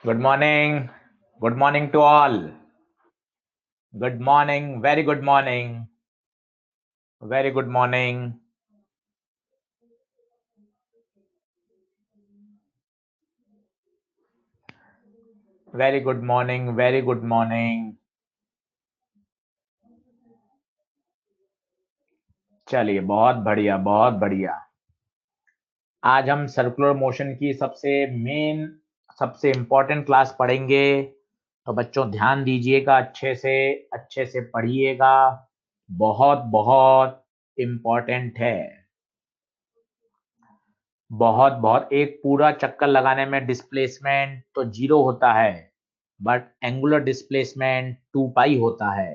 Good morning. Good morning to all. Good morning. Very good morning. Very good morning. Very good morning. Very good morning. चलिए, बहुत बढ़िया, बहुत बढ़िया। आज हम सर्कुलर मोशन की सबसे इम्पोर्टेंट क्लास पढ़ेंगे। तो बच्चों ध्यान दीजिएगा, अच्छे से पढ़िएगा। बहुत बहुत इम्पोर्टेंट है। बहुत बहुत एक पूरा चक्कर लगाने में डिस्प्लेसमेंट तो 0 होता है, बट एंगुलर डिस्प्लेसमेंट 2 पाई होता है।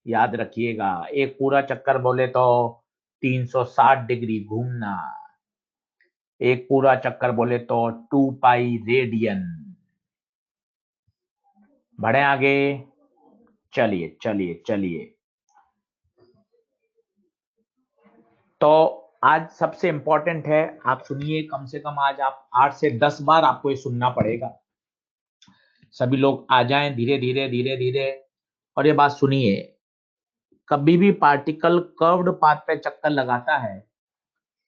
याद रखिएगा, एक पूरा चक्कर बोले तो 360 डिग्री घूमना, एक पूरा चक्कर बोले तो 2 पाई रेडियन। बढ़े आगे। चलिए चलिए चलिए। तो आज सबसे इंपॉर्टेंट है, आप सुनिए। कम से कम आज आप 8 से 10 बार आपको ये सुनना पड़ेगा। सभी लोग आ जाएं धीरे धीरे धीरे धीरे। और ये बात सुनिए, कभी भी पार्टिकल कर्व्ड पाथ पे चक्कर लगाता है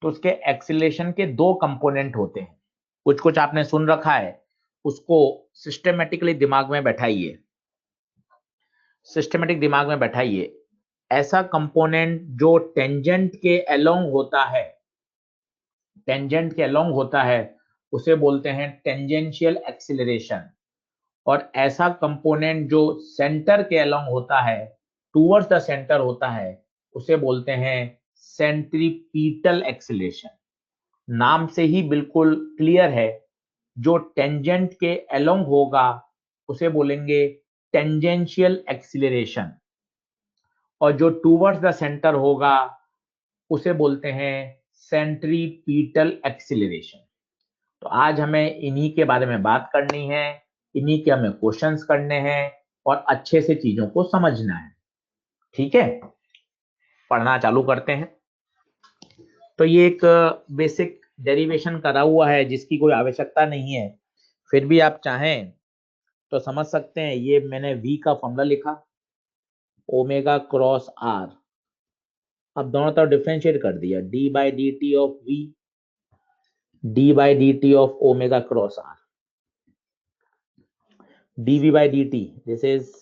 तो उसके एक्सीलरेशन के 2 कंपोनेंट होते हैं। कुछ कुछ आपने सुन रखा है, उसको सिस्टमेटिकली दिमाग में बैठाइए। सिस्टमेटिक दिमाग में बैठाइए। ऐसा कंपोनेंट जो टेंजेंट के अलोंग होता है, टेंजेंट के अलोंग होता है, उसे बोलते हैं टेंजेंशियल एक्सीलरेशन। और ऐसा कंपोनेंट जो सेंटर के अलोंग होता है, टूवर्ड्स द सेंटर होता है, उसे बोलते हैं सेंट्रीपीटल एक्सीलरेशन। नाम से ही बिल्कुल क्लियर है, जो टेंजेंट के अलोंग होगा उसे बोलेंगे टेंजेंशियल एक्सीलरेशन, और जो टूवर्ड्स द सेंटर होगा उसे बोलते हैं सेंट्रीपीटल एक्सीलरेशन। तो आज हमें इन्हीं के बारे में बात करनी है, इन्हीं के हमें क्वेश्चंस करने हैं और अच्छे से चीजों को समझना है। ठीक है, पढ़ना चालू करते हैं। तो ये एक बेसिक डेरिवेशन करा हुआ है जिसकी कोई आवश्यकता नहीं है, फिर भी आप चाहें तो समझ सकते हैं। ये मैंने v का फॉर्मूला लिखा, ओमेगा क्रॉस r। अब दोनों तरफ डिफरेंशिएट कर दिया, d by D T of v, d by D T of omega cross r, dv by D T, this is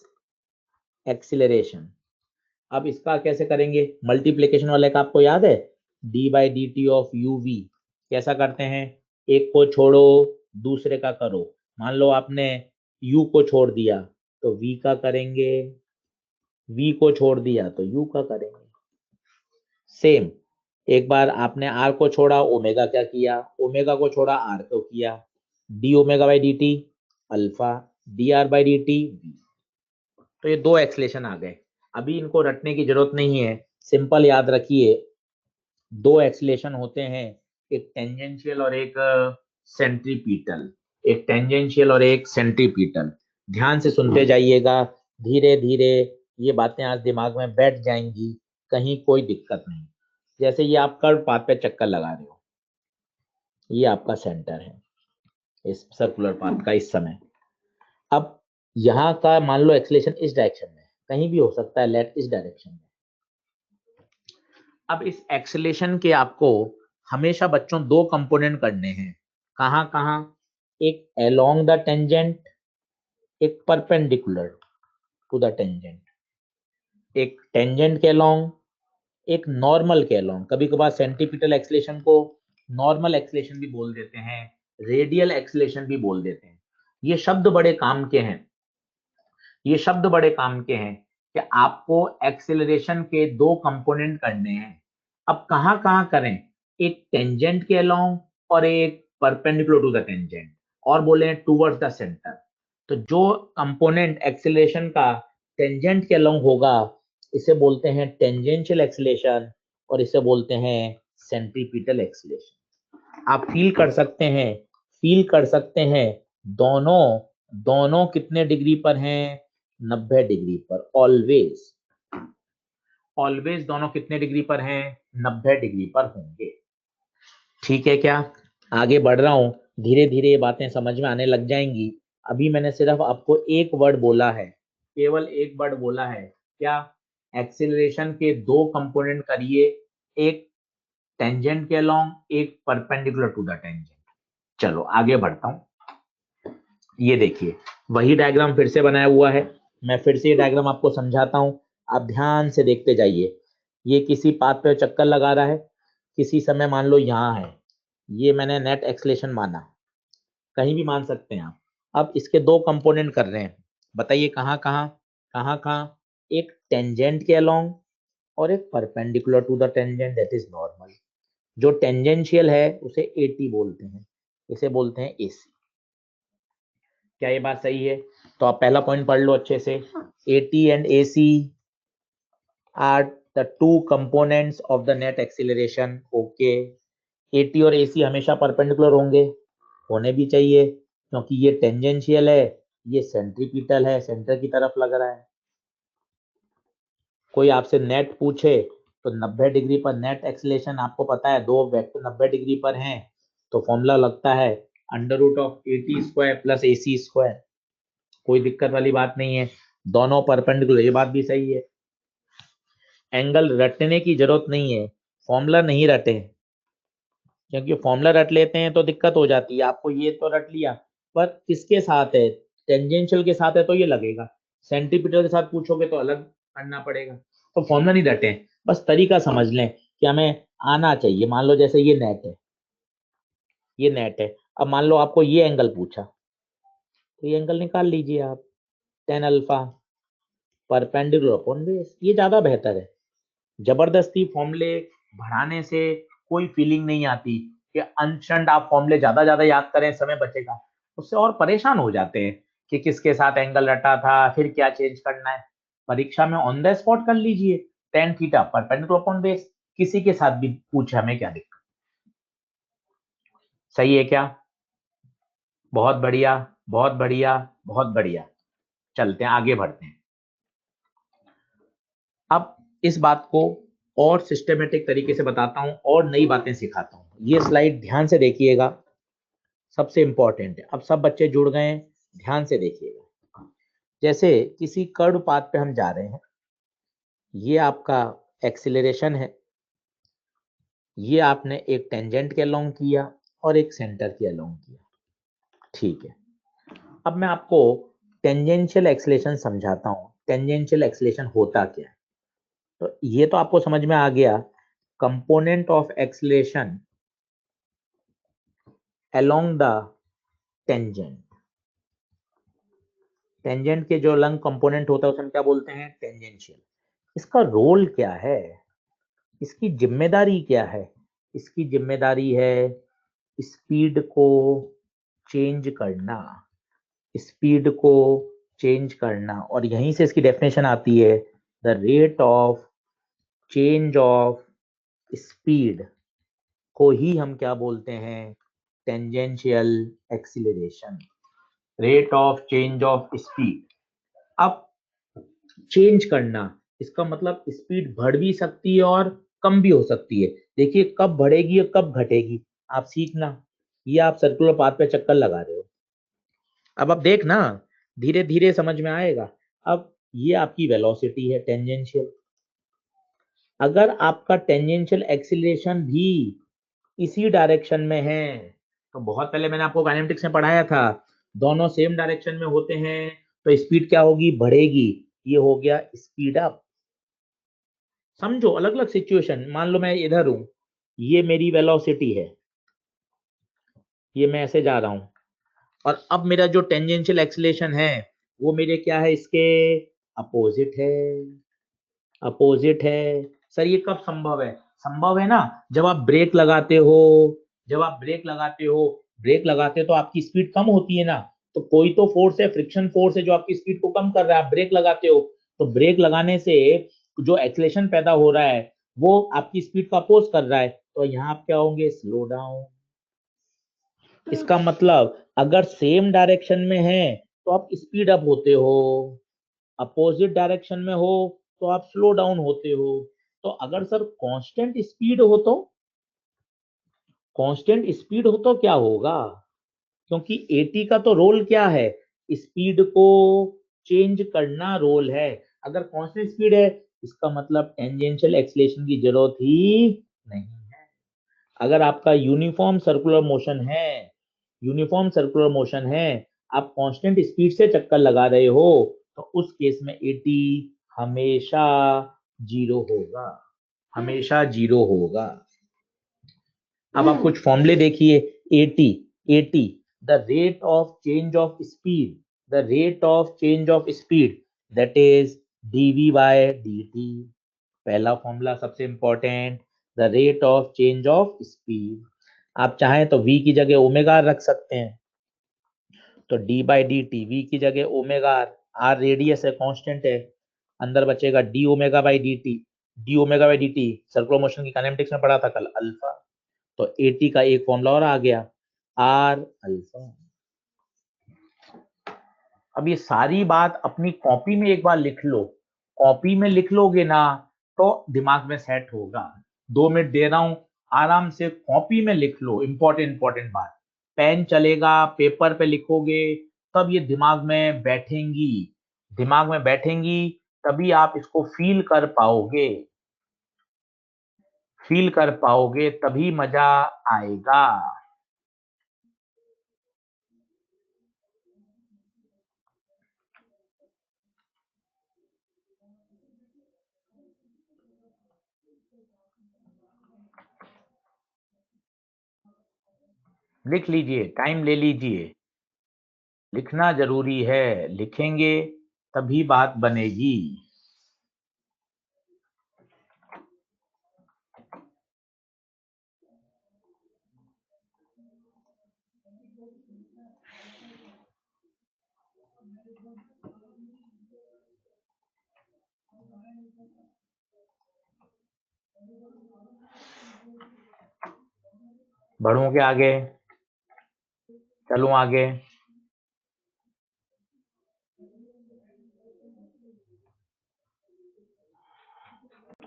acceleration. अब इसका कैसे करेंगे, मल्टीप्लीकेशन वाले का आपको याद है, d by D T of U V. कैसा करते हैं, एक को छोड़ो दूसरे का करो। मान लो आपने u को छोड़ दिया तो v का करेंगे, v को छोड़ दिया तो u का करेंगे। सेम, एक बार आपने r को छोड़ा, ओमेगा क्या किया, ओमेगा को छोड़ा, r को किया। D omega by D T alpha, D R by D T. तो ये 2 एक्सलेशन आ गए। अभी इनको रटने की जरूरत नहीं है, सिंपल याद रखिए। 2 एक्सलेशन होते हैं, एक टेंजेंशियल और एक सेंट्रीपीटल। एक टेंजेंशियल और एक सेंट्रीपीटल। ध्यान से सुनते जाइएगा, धीरे धीरे ये बातें आज दिमाग में बैठ जाएंगी, कहीं कोई दिक्कत नहीं। जैसे ये आप कर्व पाथ पे चक्कर लगा रहे हो, ये आपका सेंटर है इस सर्कुलर पाथ का इस समय। अब यहाँ का मान लो एक्सलेशन इस डायरेक्शन में, कहीं भी हो सकता है, लेट इस डायरेक्शन में। अब इस एक्सेलेरेशन के आपको हमेशा बच्चों 2 कंपोनेंट करने हैं। कहाँ कहाँ, एक अलोंग द टेंजेंट, एक परपेंडिकुलर टू द टेंजेंट। एक टेंजेंट के अलोंग, एक नॉर्मल के अलोंग। कभी कभार सेंटीपिटल एक्सेलेरेशन को नॉर्मल एक्सेलेरेशन भी बोल देते हैं, रेडियल एक्सेलेरेशन भी बोल देते हैं। ये शब्द बड़े काम के हैं, ये शब्द बड़े काम के हैं कि आपको एक्सेलरेशन के 2 कंपोनेंट करने हैं। अब कहाँ कहाँ करें, एक टेंजेंट के अलोंग और एक परपेंडिकुलर टू द टेंजेंट, और बोले टूवर्ड्स द सेंटर। तो जो कंपोनेंट एक्सेलरेशन का टेंजेंट के अलोंग होगा इसे बोलते हैं टेंजेंशियल एक्सेलरेशन, और इसे बोलते हैं सेंट्रीपिटल एक्सेलरेशन। आप फील कर सकते हैं, फील कर सकते हैं, दोनों दोनों कितने डिग्री पर हैं, 90 डिग्री पर। ऑलवेज ऑलवेज दोनों कितने डिग्री पर हैं, 90 डिग्री पर होंगे। ठीक है क्या, आगे बढ़ रहा हूं, धीरे धीरे ये बातें समझ में आने लग जाएंगी। अभी मैंने सिर्फ आपको एक वर्ड बोला है, केवल एक वर्ड बोला है, क्या? एक्सीलरेशन के दो कंपोनेंट करिए, एक टेंजेंट के अलोंग, एक परपेंडिकुलर टू द टेंजेंट। चलो आगे बढ़ता हूं। ये देखिए वही डायग्राम फिर से बनाया हुआ है, मैं फिर से ये डायग्राम आपको समझाता हूं, आप ध्यान से देखते जाइए। ये किसी पाथ पे चक्कर लगा रहा है, किसी समय मान लो यहाँ है, ये मैंने नेट एक्सीलरेशन माना, कहीं भी मान सकते हैं आप। अब इसके दो कंपोनेंट कर रहे हैं, बताइए कहाँ कहाँ कहाँ कहाँ? एक टेंजेंट के अलोंग और एक perpendicular to the tangent, that is normal. जो टेंजेंशियल है उसे एटी बोलते हैं, इसे बोलते हैं एसी। क्या ये बात सही है? तो आप पहला पॉइंट पढ़ लो अच्छे से, AT and AC are the two components of the net acceleration. Okay, AT और एसी हमेशा परपेंडिकुलर होंगे, होने भी चाहिए, क्योंकि ये टेंजेंशियल है, ये सेंट्रीपिटल है, सेंटर की तरफ लग रहा है। कोई आपसे नेट पूछे तो 90 डिग्री पर नेट एक्सीलरेशन, आपको पता है दो वेक्टर 90 डिग्री पर हैं, तो फॉर्मूला लगता है under root of AT square plus AC square. कोई दिक्कत वाली बात नहीं है, दोनों परपेंडिकुलर, ये बात भी सही है। एंगल रटने की जरूरत नहीं है, फॉर्मूला नहीं रटे, क्योंकि फॉर्मूला रट लेते हैं तो दिक्कत हो जाती है। आपको ये तो रट लिया, पर किसके साथ है? टेंजेंशियल के साथ है तो ये लगेगा, सेंटीमीटर के साथ पूछोगे तो अलग करना पड़ेगा। तो फॉर्मूला नहीं रटे, बस तरीका समझ लें कि हमें आना चाहिए। मान लो जैसे ये नेट है, ये नेट है, अब मान लो आपको ये एंगल पूछा, तो ये एंगल निकाल लीजिए आप, tan alpha perpendicular upon base, ये ज्यादा बेहतर है। जबरदस्ती फॉर्मूले बढ़ाने से कोई फीलिंग नहीं आती कि अनशंट आप फॉर्मूले ज्यादा ज्यादा याद करें, समय बचेगा, उससे और परेशान हो जाते हैं कि किसके साथ एंगल रटा था, फिर क्या चेंज करना है। परीक्षा में ऑन द स्पॉट कर लीजिए, tan theta perpendicular upon base, किसी के साथ भी पूछे, हमें क्या दिक्कत। सही है क्या? बहुत बढ़िया, बहुत बढ़िया, बहुत बढ़िया। चलते हैं आगे बढ़ते हैं। अब इस बात को और सिस्टमेटिक तरीके से बताता हूं और नई बातें सिखाता हूं। ये स्लाइड ध्यान से देखिएगा, सबसे इंपॉर्टेंट है। अब सब बच्चे जुड़ गए हैं, ध्यान से देखिएगा। जैसे किसी कर्व पाथ पे हम जा रहे हैं, ये आपका एक्सीलरेशन है, ये आपने एक टेंजेंट के अलोंग किया और एक सेंटर के अलोंग किया, ठीक है। अब मैं आपको टेंजेंशियल एक्सीलरेशन समझाता हूं, टेंजेंशियल एक्सीलरेशन होता क्या है। तो ये तो आपको समझ में आ गया, component of acceleration along the tangent. Tangent के जो लंग कंपोनेंट होता है उसे हम क्या बोलते हैं? टेंजेंशियल। इसका रोल क्या है, इसकी जिम्मेदारी क्या है? इसकी जिम्मेदारी है स्पीड को चेंज करना, स्पीड को चेंज करना। और यहीं से इसकी डेफिनेशन आती है, the rate of change of speed को ही हम क्या बोलते हैं? Tangential acceleration, rate of change of speed. अब चेंज करना, इसका मतलब स्पीड बढ़ भी सकती है और कम भी हो सकती है। देखिए कब बढ़ेगी और कब घटेगी, आप सीखना। ये आप सर्कुलर पाथ पे चक्कर लगा रहे हो, अब आप देखना, धीरे धीरे समझ में आएगा। अब ये आपकी वेलोसिटी है टेंजेंशियल, अगर आपका टेंजेंशियल एक्सीलरेशन भी इसी डायरेक्शन में है, तो बहुत पहले मैंने आपको काइनेमेटिक्स में पढ़ाया था, दोनों सेम डायरेक्शन में होते हैं तो स्पीड क्या होगी? बढ़ेगी। ये हो गया स्पीड अप। समझो अलग अलग सिचुएशन, मान लो मैं इधर हूं, ये मेरी वेलोसिटी है, ये मैं ऐसे जा रहा हूं, और अब मेरा जो टेंजेंशियल एक्सीलरेशन है वो मेरे क्या है? इसके अपोजिट है, अपोजिट है। सर ये कब संभव है? संभव है ना, जब आप ब्रेक लगाते हो, जब आप ब्रेक लगाते हो, ब्रेक लगाते हो तो आपकी स्पीड कम होती है ना, तो कोई तो फोर्स है, फ्रिक्शन फोर्स है, जो आपकी स्पीड को कम कर रहा है। आप ब्रेक लगाते हो तो ब्रेक लगाने से जो एक्सीलरेशन पैदा हो रहा है वो आपकी स्पीड को अपोज कर रहा है, तो यहाँ आप क्या होंगे? Slow down. इसका मतलब अगर सेम डायरेक्शन में है तो आप स्पीड अप होते हो, अपोजिट डायरेक्शन में हो तो आप स्लो डाउन होते हो। तो अगर सर कांस्टेंट स्पीड हो तो, कांस्टेंट स्पीड हो तो क्या होगा? क्योंकि एटी का तो रोल क्या है? स्पीड को चेंज करना रोल है। अगर कांस्टेंट स्पीड है इसका मतलब टेंजेंशियल एक्सीलरेशन की जरूरत ही नहीं है। अगर आपका यूनिफॉर्म सर्कुलर मोशन है, यूनिफॉर्म सर्कुलर मोशन है, आप कांस्टेंट स्पीड से चक्कर लगा रहे हो, तो उस केस में एटी हमेशा जीरो होगा, हमेशा जीरो होगा। अब आप कुछ फॉर्मूले देखिए। AT, AT the rate of change of speed, the rate of change of speed that is dv by dt। पहला फॉर्मूला सबसे important, the rate of change of speed. आप चाहें तो v की जगह ओमेगा रख सकते हैं, तो d by D T, V की जगह ओमेगा आर, आर रेडियस है, कांस्टेंट है, अंदर बचेगा D omega by D T. D omega by D T circular motion की काइनेमेटिक्स में पढ़ा था कल, अल्फा। तो एटी का एक फॉर्मूला और आ गया, आर अल्फा। अब ये सारी बात अपनी कॉपी में एक बार लिख लो, कॉपी में लिख लोगे ना तो दिमाग में सेट होगा। 2 मिनट दे रहा हूं, आराम से कॉपी में लिख लो, इंपॉर्टेंट इंपॉर्टेंट बात। पेन चलेगा, पेपर पे लिखोगे तब ये दिमाग में बैठेंगी, दिमाग में बैठेंगी, तभी आप इसको फील कर पाओगे, फील कर पाओगे तभी मजा आएगा। लिख लीजिए, टाइम ले लीजिए, लिखना जरूरी है, लिखेंगे तभी बात बनेगी। बढ़ूं के आगे, चलूं आगे।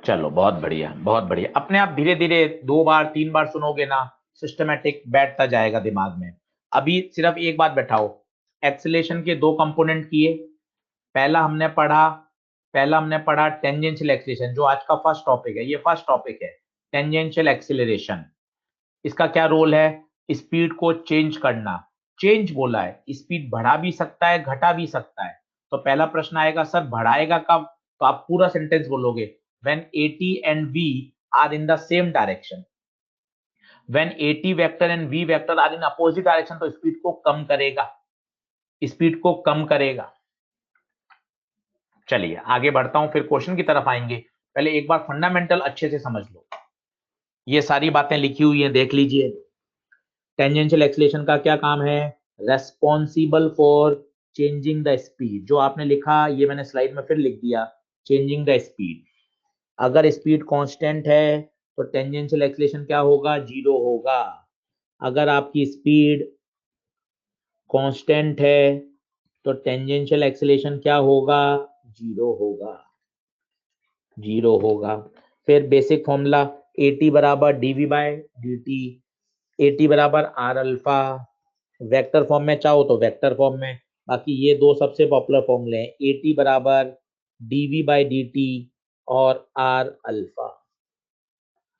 चलो बहुत बढ़िया, बहुत बढ़िया। अपने आप धीरे धीरे 2 बार 3 बार सुनोगे ना, सिस्टमेटिक बैठता जाएगा दिमाग में। अभी सिर्फ एक बात बैठाओ, एक्सीलरेशन के 2 कंपोनेंट किए। पहला हमने पढ़ा, पहला हमने पढ़ा टेंजेंशियल एक्सीलरेशन, जो आज का फर्स्ट टॉपिक है, ये फर्स्ट टॉपिक है टेंजेंशियल एक्सीलरेशन। इसका क्या रोल है, स्पीड को चेंज करना। चेंज बोला है, स्पीड बढ़ा भी सकता है घटा भी सकता है। तो पहला प्रश्न आएगा सर बढ़ाएगा कब, तो आप पूरा सेंटेंस बोलोगे, when AT and V are in the same direction, when AT vector and V vector are in opposite direction, तो स्पीड को कम करेगा, स्पीड को कम करेगा। चलिए आगे बढ़ता हूं, फिर क्वेश्चन की तरफ आएंगे। पहले एक बार फंडामेंटल अच्छे से समझ लो, ये सारी बातें लिखी हुई हैं, देख लीजिए। टेंजेंशियल एक्सीलरेशन का क्या काम है, responsible for changing the speed. जो आपने लिखा ये मैंने स्लाइड में फिर लिख दिया, चेंजिंग द स्पीड। अगर स्पीड कांस्टेंट है तो टेंजेंशियल एक्सीलरेशन क्या होगा, जीरो होगा। अगर आपकी स्पीड कांस्टेंट है तो टेंजेंशियल एक्सीलरेशन क्या होगा, जीरो होगा, जीरो होगा। फिर बेसिक फॉर्मूला, एटी बराबर DV by D T, AT बराबर आर अल्फा। वेक्टर फॉर्म में चाहो तो वेक्टर फॉर्म में, बाकी ये दो सबसे पॉपुलर फॉर्मूले हैं, एटी बराबर डीवी बाई डी टी और आर अल्फा।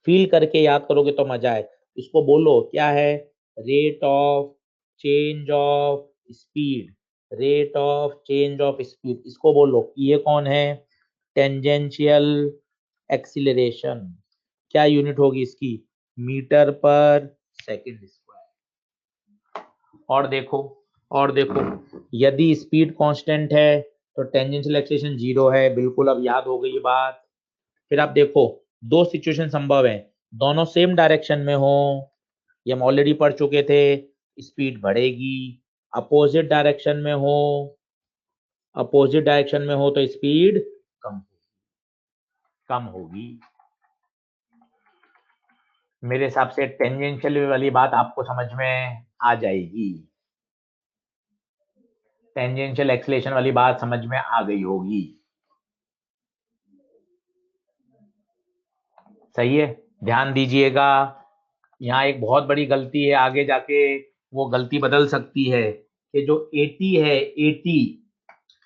फील करके याद करोगे तो मजा है। इसको बोलो क्या है, rate of change of speed, rate of change of speed, इसको बोलो। ये कौन है, टेंजेंशियल एक्सीलरेशन। क्या यूनिट होगी इसकी, मीटर पर सेकंड स्क्वायर। और देखो, और देखो, यदि स्पीड कांस्टेंट है तो टेंजेंशियल एक्सीलरेशन जीरो है, बिल्कुल अब याद हो गई ये बात। फिर आप देखो, दो सिचुएशन संभव है, दोनों सेम डायरेक्शन में हो, ये हम ऑलरेडी पढ़ चुके थे। स्पीड बढ़ेगी, अपोजिट डायरेक्शन में हो, अपोजिट डायरेक्शन में हो तो स्पीड कम, कम होगी। मेरे हिसाब से टेंजेंशियल वाली बात आपको समझ में आ जाएगी, टेंजेंशियल एक्सीलरेशन वाली बात समझ में आ गई होगी। सही है, ध्यान दीजिएगा। यहाँ एक बहुत बड़ी गलती है, आगे जाके वो गलती बदल सकती है। कि जो एटी है,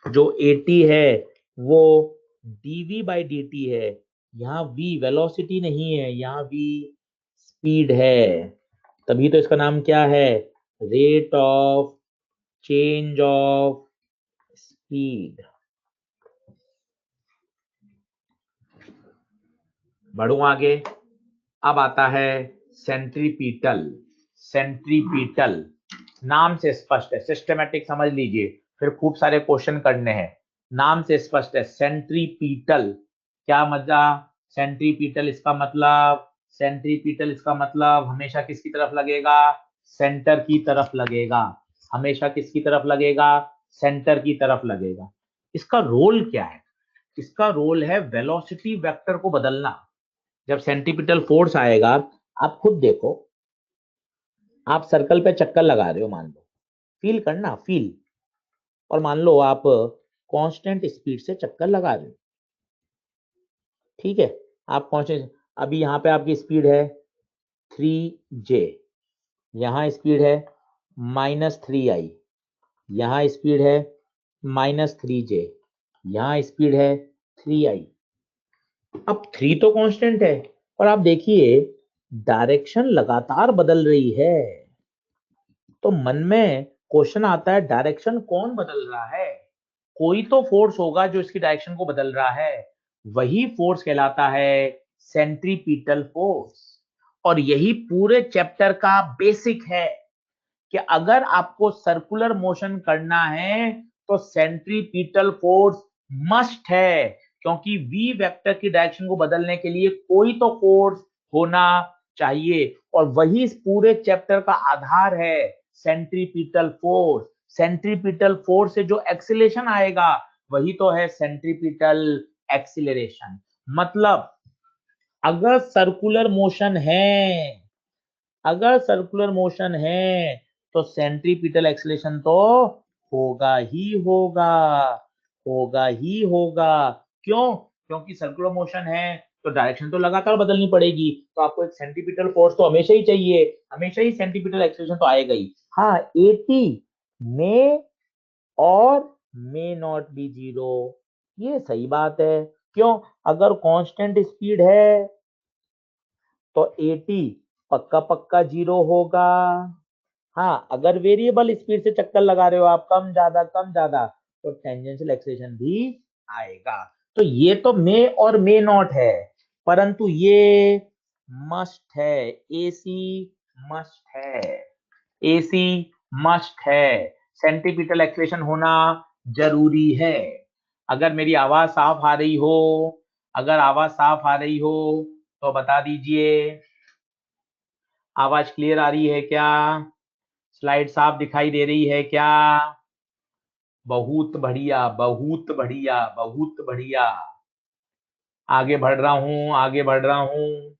जो एटी है वो dv/dt है। यहाँ v वेलोसिटी नहीं है, यहाँ v स्पीड है, तभी तो इसका नाम क्या है, rate of change of speed. बढ़ू आगे। अब आता है सेंट्रीपिटल। सेंट्रीपिटल नाम से स्पष्ट है, सिस्टमेटिक समझ लीजिए, फिर खूब सारे क्वेश्चन करने हैं। नाम से स्पष्ट है, सेंट्रीपिटल क्या मजा। सेंट्रीपिटल इसका मतलब, सेंट्रीपिटल इसका मतलब हमेशा किसकी तरफ लगेगा, सेंटर की तरफ लगेगा। हमेशा किसकी तरफ लगेगा, सेंटर की तरफ लगेगा। इसका रोल क्या है, इसका रोल है वेलोसिटी वेक्टर को बदलना। जब सेंट्रीपिटल फोर्स आएगा, आप खुद देखो, आप सर्कल पे चक्कर लगा रहे हो, मान लो, फील करना, फील, और मान लो आप कांस्टेंट स्पीड से चक्कर लगा रहे हो, ठीक है, आप कांस्टेंट, अभी यहाँ पे आपकी स्पीड है 3j, यहाँ स्पीड है -3i, यहाँ स्पीड है -3j, यहाँ स्पीड है 3i। अब 3 तो कांस्टेंट है, और आप देखिए डायरेक्शन लगातार बदल रही है, तो मन में क्वेश्चन आता है डायरेक्शन कौन बदल रहा है। कोई तो फोर्स होगा जो इसकी डायरेक्शन को बदल रहा है, वही फोर्स कहलाता है सेंट्रीपिटल फोर्स। और यही पूरे चैप्टर का बेसिक है कि अगर आपको सर्कुलर मोशन करना है तो सेंट्रीपिटल फोर्स मस्ट है, क्योंकि वी वेक्टर की डायरेक्शन को बदलने के लिए कोई तो फोर्स होना चाहिए, और वही इस पूरे चैप्टर का आधार है, सेंट्रीपिटल फोर्स। सेंट्रीपिटल फोर्स से जो एक्सीलरेशन आएगा वही तो है सेंट्रीपिटल एक्सीलरेशन। मतलब अगर सर्कुलर मोशन है, अगर सर्कुलर मोशन है तो सेंट्रीपिटल एक्सीलरेशन तो होगा ही होगा, होगा ही होगा। क्यों, क्योंकि सर्कुलर मोशन है तो डायरेक्शन तो लगातार बदलनी पड़ेगी, तो आपको एक सेंट्रीपिटल फोर्स तो हमेशा ही चाहिए, हमेशा ही सेंट्रीपिटल एक्सीलरेशन तो आएगा ही। हाँ, एटी में और मे नॉट बी जीरो, ये सही बात है। क्यों, अगर कांस्टेंट स्पीड है तो एटी पक्का पक्का जीरो होगा। हाँ, अगर वेरिएबल स्पीड से चक्कर लगा रहे हो आप, कम ज्यादा, तो टेंजेंशियल एक्सेलरेशन भी आएगा। तो ये तो मे और मे नॉट है, परंतु ये मस्ट है, एसी मस्ट है, एसी मस्ट है। सेंट्रीपिटल एक्सेलरेशन होना जरूरी है। अगर मेरी आवाज साफ आ रही हो, अगर आवाज साफ आ रही हो तो बता दीजिए, आवाज क्लियर आ रही है क्या, स्लाइड साफ दिखाई दे रही है क्या। बहुत बढ़िया, बहुत बढ़िया, बहुत बढ़िया। आगे बढ़ रहा हूं, आगे बढ़ रहा हूं।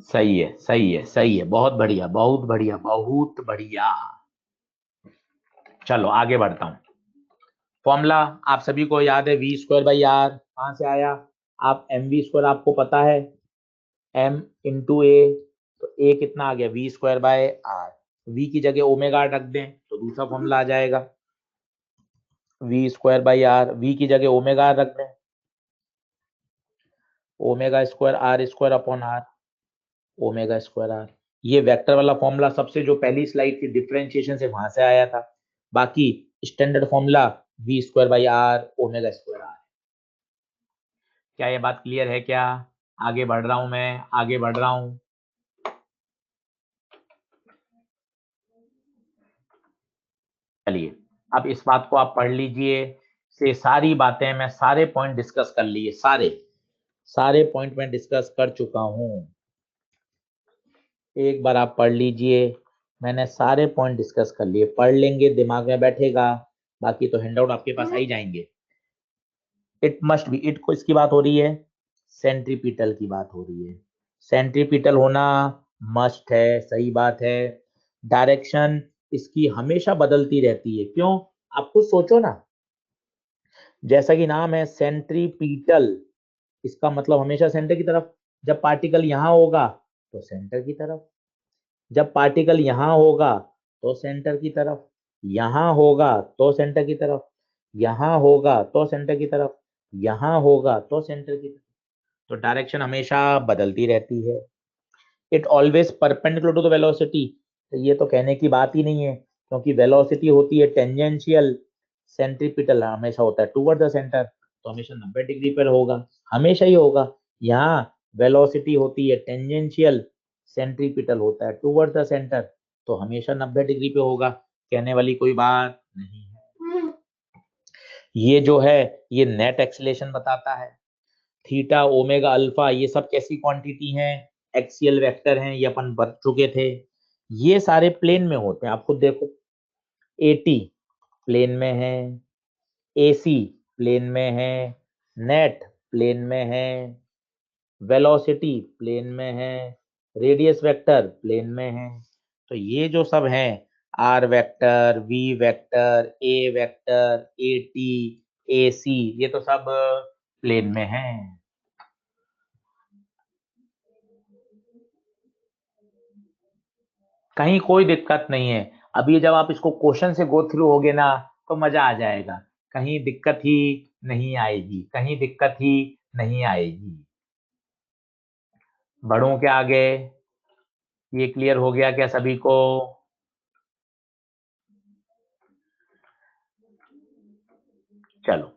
सही है, सही है, सही है, बहुत बढ़िया, बहुत बढ़िया, बहुत बढ़िया। चलो आगे बढ़ता हूं। फॉर्मूला आप सभी को याद है, v²/r कहां से आया, आप mv² आपको पता है, m इंटू ए, तो ए कितना आ गया, v²/r। v की जगह ओमेगा रख दें तो दूसरा फॉर्मूला आ जाएगा, v²/r, v की जगह ओमेगा रख दें, ω²r²/r, ω²r। ये वेक्टर वाला फॉर्मूला सबसे जो पहली स्लाइड की डिफरेंशिएशन से वहां से आया था। बाकी स्टैंडर्ड फॉर्मूला v²/r, ω²r। क्या ये बात क्लियर है क्या, आगे बढ़ रहा हूं मैं, आगे बढ़ रहा हूं। चलिए, अब इस बात को आप पढ़ लीजिए, से सारी बातें मैं, सारे पॉइंट डिस्कस कर लिए, सारे सारे पॉइंट मैं डिस्कस कर चुका हूं। एक बार आप पढ़ लीजिए, मैंने सारे पॉइंट डिस्कस कर लिए, पढ़ लेंगे दिमाग में बैठेगा, बाकी तो हैंडआउट आपके पास आ ही जाएंगे। इट मस्ट बी, इट को इसकी बात हो रही है, सेंट्रीपिटल की बात हो रही है, सेंट्रीपिटल होना मस्ट है, सही बात है। डायरेक्शन इसकी हमेशा बदलती रहती है, क्यों, आप खुद सोचो ना, जैसा कि नाम है सेंट्रीपिटल, इसका मतलब हमेशा सेंटर की तरफ। जब पार्टिकल यहां होगा तो सेंटर की तरफ, जब पार्टिकल यहां होगा तो सेंटर की तरफ, यहां होगा तो सेंटर की तरफ, यहां होगा तो सेंटर की तरफ, यहां होगा तो सेंटर की तरफ। तो डायरेक्शन हमेशा बदलती रहती है। It always perpendicular to the velocity, तो ये तो कहने की बात ही नहीं है, क्योंकि वेलोसिटी होती है टेंजेंशियल, सेंट्रीपिटल हमेशा होता है टूवर्ड द सेंटर, तो हमेशा 90 डिग्री पर होगा, हमेशा ही होगा। यहाँ वेलोसिटी होती है टेंजेंशियल, सेंट्रीपिटल होता है टूवर्ड द सेंटर, तो हमेशा 90 डिग्री पे होगा, कहने वाली कोई बात नहीं है। ये जो है ये नेट एक्सीलरेशन बताता है। थीटा ओमेगा अल्फा ये सब कैसी क्वांटिटी हैं, एक्सियल वेक्टर हैं, ये अपन बता चुके थे। ये सारे प्लेन में होते हैं, आप खुद देखो, एटी प्लेन में है, एसी प्लेन में है, नेट प्लेन में है, वेलोसिटी प्लेन में है, रेडियस वेक्टर प्लेन में है। तो ये जो सब हैं, R vector, V vector, A vector, A T, A C, ये तो सब प्लेन में है। कहीं कोई दिक्कत नहीं है। अभी जब आप इसको क्वेश्चन से गो थ्रू होगे ना, तो मजा आ जाएगा। कहीं दिक्कत ही नहीं आएगी, कहीं दिक्कत ही नहीं आएगी। बढ़ूं क्या आगे? ये क्लियर हो गया क्या सभी को? चलो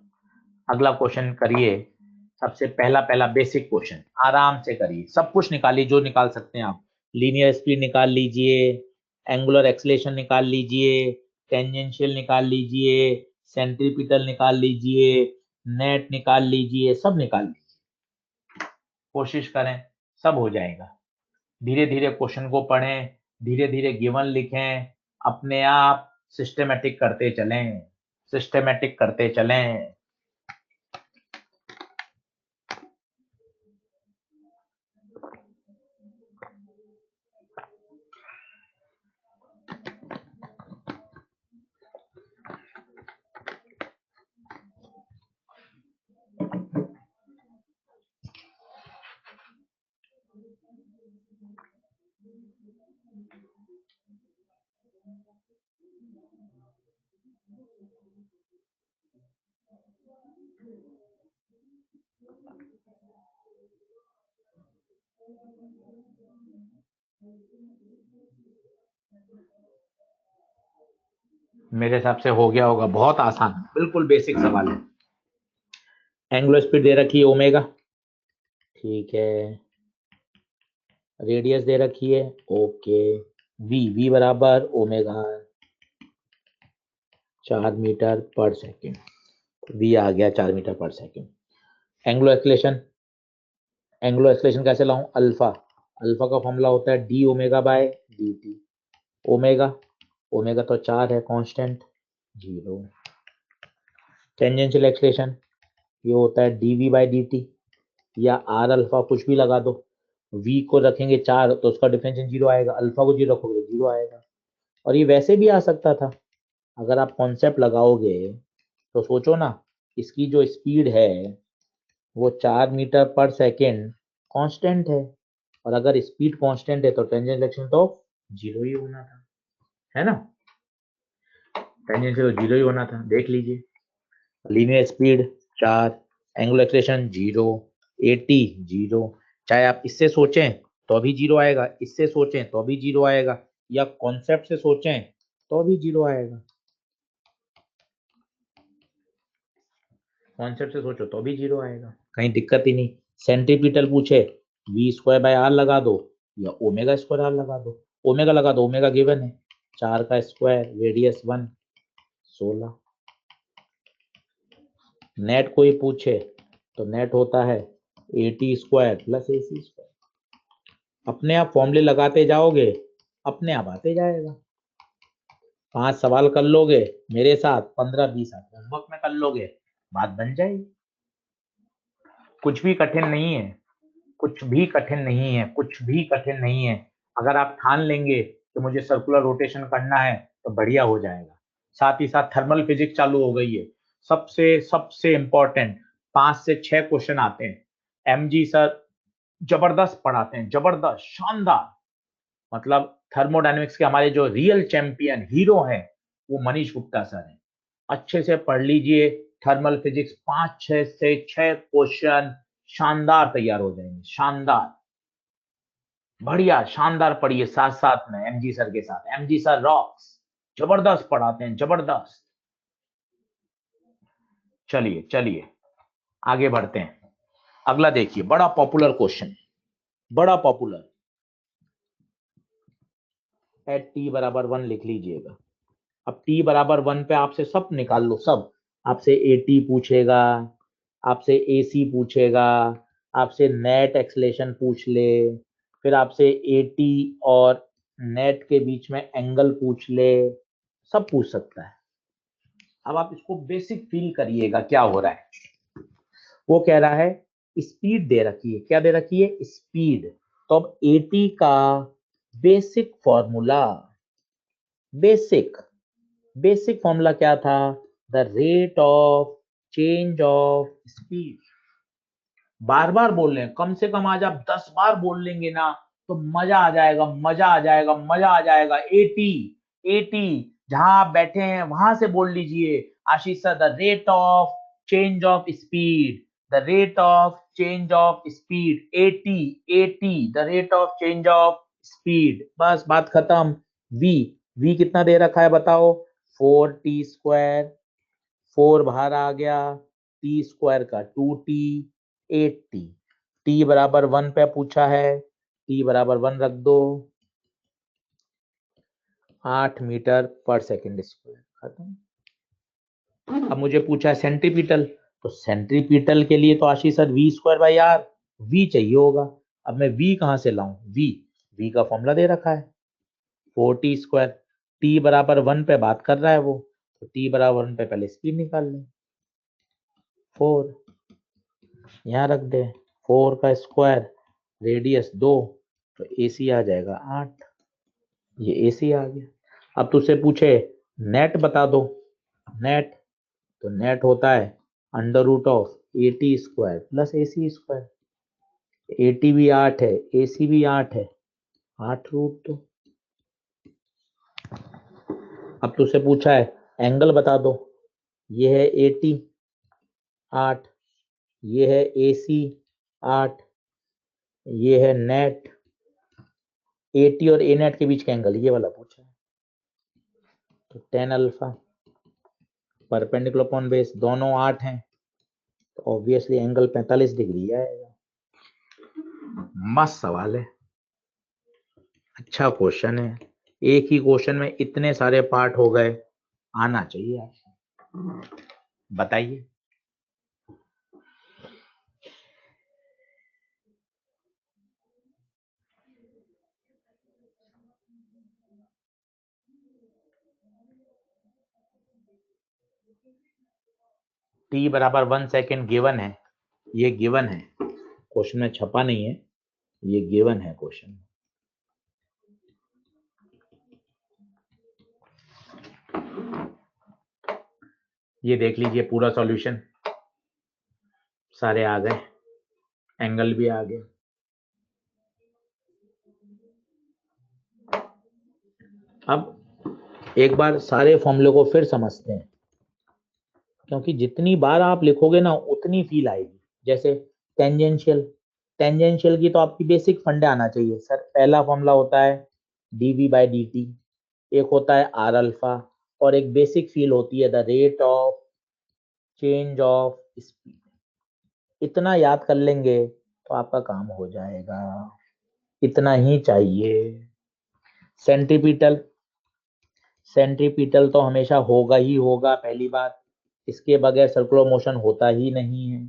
अगला क्वेश्चन करिए। सबसे पहला पहला बेसिक क्वेश्चन आराम से करिए, सब कुछ निकालिए जो निकाल सकते हैं आप। लीनियर स्पीड निकाल लीजिए, एंगुलर एक्सीलरेशन निकाल लीजिए, टेंजेंशियल निकाल लीजिए, सेंट्रीपिटल निकाल लीजिए, नेट निकाल लीजिए, सब निकाल लीजिए। कोशिश करें, सब हो जाएगा। धीरे धीरे क्वेश्चन को पढ़ें, धीरे धीरे गिवन लिखें, अपने आप सिस्टेमेटिक करते चलें, सिस्टेमेटिक करते चलें। मेरे हिसाब से हो गया होगा, बहुत आसान, बिल्कुल बेसिक सवाल है। एंगुलर स्पीड दे रखी है ओमेगा, ठीक है, रेडियस दे रखी है, ओके, वी वी बराबर ओमेगा 4 मीटर पर सेकेंड, वी आ गया 4 मीटर पर second. Angular acceleration, angular acceleration कैसे लाऊं? अल्फा, अल्फा का फॉर्मूला होता है D omega by D T. Omega, omega तो 4 है कांस्टेंट, 0। टेंजेंशियल एक्सीलरेशन ये होता है D V by D T, या आर अल्फा कुछ भी लगा दो। वी को रखेंगे 4 तो उसका डिफरेंशियल 0 आएगा, अल्फा को 0 रखोगे तो 0 आएगा। और ये वैसे भी आ सकता था, अगर आप कॉन्सेप्ट लगाओगे तो सोचो ना, इसकी जो स्पीड है वो 4 मीटर पर सेकेंड कांस्टेंट है, और अगर स्पीड कांस्टेंट है तो टेंजेंशियल एक्सीलरेशन तो 0 ही होना था, है ना? टेंजेंशियल तो 0 ही होना था, देख लीजिए। Linear speed 4, angular acceleration 0, 80 0। चाहे आप इससे सोचें तो भी 0 आएगा, इससे सोचें तो भी 0 आएगा, या कॉन्सेप्ट से सोचें तो भी 0 आएगा। कॉन्सेप्ट से सोचो तो भी 0 आएगा, कहीं दिक्कत ही नहीं। सेंट्रीपिटल पूछे, वी स्क्वायर बाय आर लगा दो या ओमेगा स्क्वायर आर लगा दो। ओमेगा लगा दो, ओमेगा गिवन है, 4 का स्क्वायर, रेडियस 1, 16। नेट कोई पूछे तो नेट होता है eighty square plus AC square. अपने आप फॉर्मूले लगाते जाओगे, अपने आप आते जाएगा। 5 सवाल कर लोगे मेरे साथ, 15-20 आप होमवर्क में कर लोगे, बात बन जाएगी। कुछ भी कठिन नहीं है, कुछ भी कठिन नहीं है, कुछ भी कठिन नहीं है। अगर आप ठान लेंगे कि मुझे सर्कुलर रोटेशन करना है तो बढ़िया हो जाएगा। साथ ही साथ थर्मल फिजिक्स चालू हो गई है। सबसे सबसे इंपॉर्टेंट 5 से 6 क्वेश्चन आते हैं। एमजी सर जबरदस्त पढ़ाते हैं, जबरदस्त, शानदार। मतलब थर्मोडायनेमिक्स के हमारे जो रियल चैंपियन हीरो हैं वो मनीष गुप्ता सर हैं। अच्छे से पढ़ लीजिए थर्मल फिजिक्स, 5 से 6 क्वेश्चन शानदार तैयार हो जाएंगे, शानदार, बढ़िया, शानदार पढ़िए साथ साथ में एमजी सर के साथ। एमजी सर रॉक्स, जबरदस्त पढ़ाते हैं, जबरदस्त। चलिए चलिए आगे बढ़ते हैं। अगला देखिए, बड़ा पॉपुलर क्वेश्चन, बड़ा पॉपुलर। एट टी बराबर 1 लिख लीजिएगा। अब टी बराबर 1 पे आपसे सब निकाल लो, सब। आपसे एटी पूछेगा, आपसे एसी पूछेगा, आपसे नेट एक्सलेशन पूछ ले, फिर आपसे एटी और नेट के बीच में एंगल पूछ ले, सब पूछ सकता है। अब आप इसको बेसिक फील करिएगा क्या हो रहा है। वो कह रहा है स्पीड दे रखी है, क्या दे रखी है, स्पीड। तो अब एटी का basic formula, basic basic formula क्या था, the rate of change of speed. बार बार बोल रहे हैं, कम से कम आज आप 10 बार बोल लेंगे ना तो मजा आ जाएगा, मजा आ जाएगा, मजा आ जाएगा। एटी, एटी, जहां आप बैठे हैं वहां से बोल लीजिए Ashish sir, the rate of change of speed, the rate of change of speed, AT, AT, the rate of change of speed. बस बात खत्म। वी, वी कितना दे रखा है बताओ, 4t², 4 बाहर आ गया, t² का 2t, 8t। t बराबर 1 पे पूछा है, t बराबर 1 रख दो, 8 मीटर पर सेकेंड स्क्वायर, खत्म। अब मुझे पूछा है सेंट्रीपिटल, तो सेंट्रीपिटल के लिए तो आशीष सर v²/r, v चाहिए होगा। अब मैं v कहां से लाऊं, v का फॉर्मूला दे रखा है 4t²। t बराबर 1 पे बात कर रहा है वो, तो t बराबर 1 पे पहले स्पीड निकाल लें, 4 यहाँ रख दे, 4 का स्क्वायर, रेडियस 2, तो AC आ जाएगा 8। ये AC आ गया। अब तुझसे पूछे नेट बता दो, नेट, तो नेट होता है √AT² प्लस AC²। AT भी 8 है, AC भी 8 है, 8√2। अब तुझसे पूछा है एंगल बता दो, ये है AT 8, ये है AC 8, ये है नेट, AT और A नेट के बीच का एंगल ये वाला पूछा है, तो tan alpha perpendicular upon base, दोनों 8 हैं, तो ऑब्वियसली एंगल 45 डिग्री आएगा। मस्त सवाल है, अच्छा क्वेश्चन है। एक ही क्वेश्चन में इतने सारे पार्ट हो गए, आना चाहिए आपको। बताइए। t बराबर 1 सेकेंड गिवन है, ये गिवन है, क्वेश्चन में छपा नहीं है, ये गिवन है क्वेश्चन। ये देख लीजिए पूरा सॉल्यूशन, सारे आ गए, एंगल भी आ गए। अब एक बार सारे फॉर्मूले को फिर समझते हैं, क्योंकि जितनी बार आप लिखोगे ना उतनी फील आएगी। जैसे टेंजेंशियल, टेंजेंशियल की तो आपकी बेसिक फंडे आना चाहिए सर। पहला फॉर्मूला होता है dv/dt, एक होता है r अल्फा, और एक बेसिक फील होती है the rate of change of speed. इतना याद कर लेंगे तो आपका काम हो जाएगा, इतना ही चाहिए। सेंट्रीपिटल, सेंट्रीपिटल तो हमेशा होगा ही होगा, पहली बात, इसके बगैर सर्कुलर मोशन होता ही नहीं है।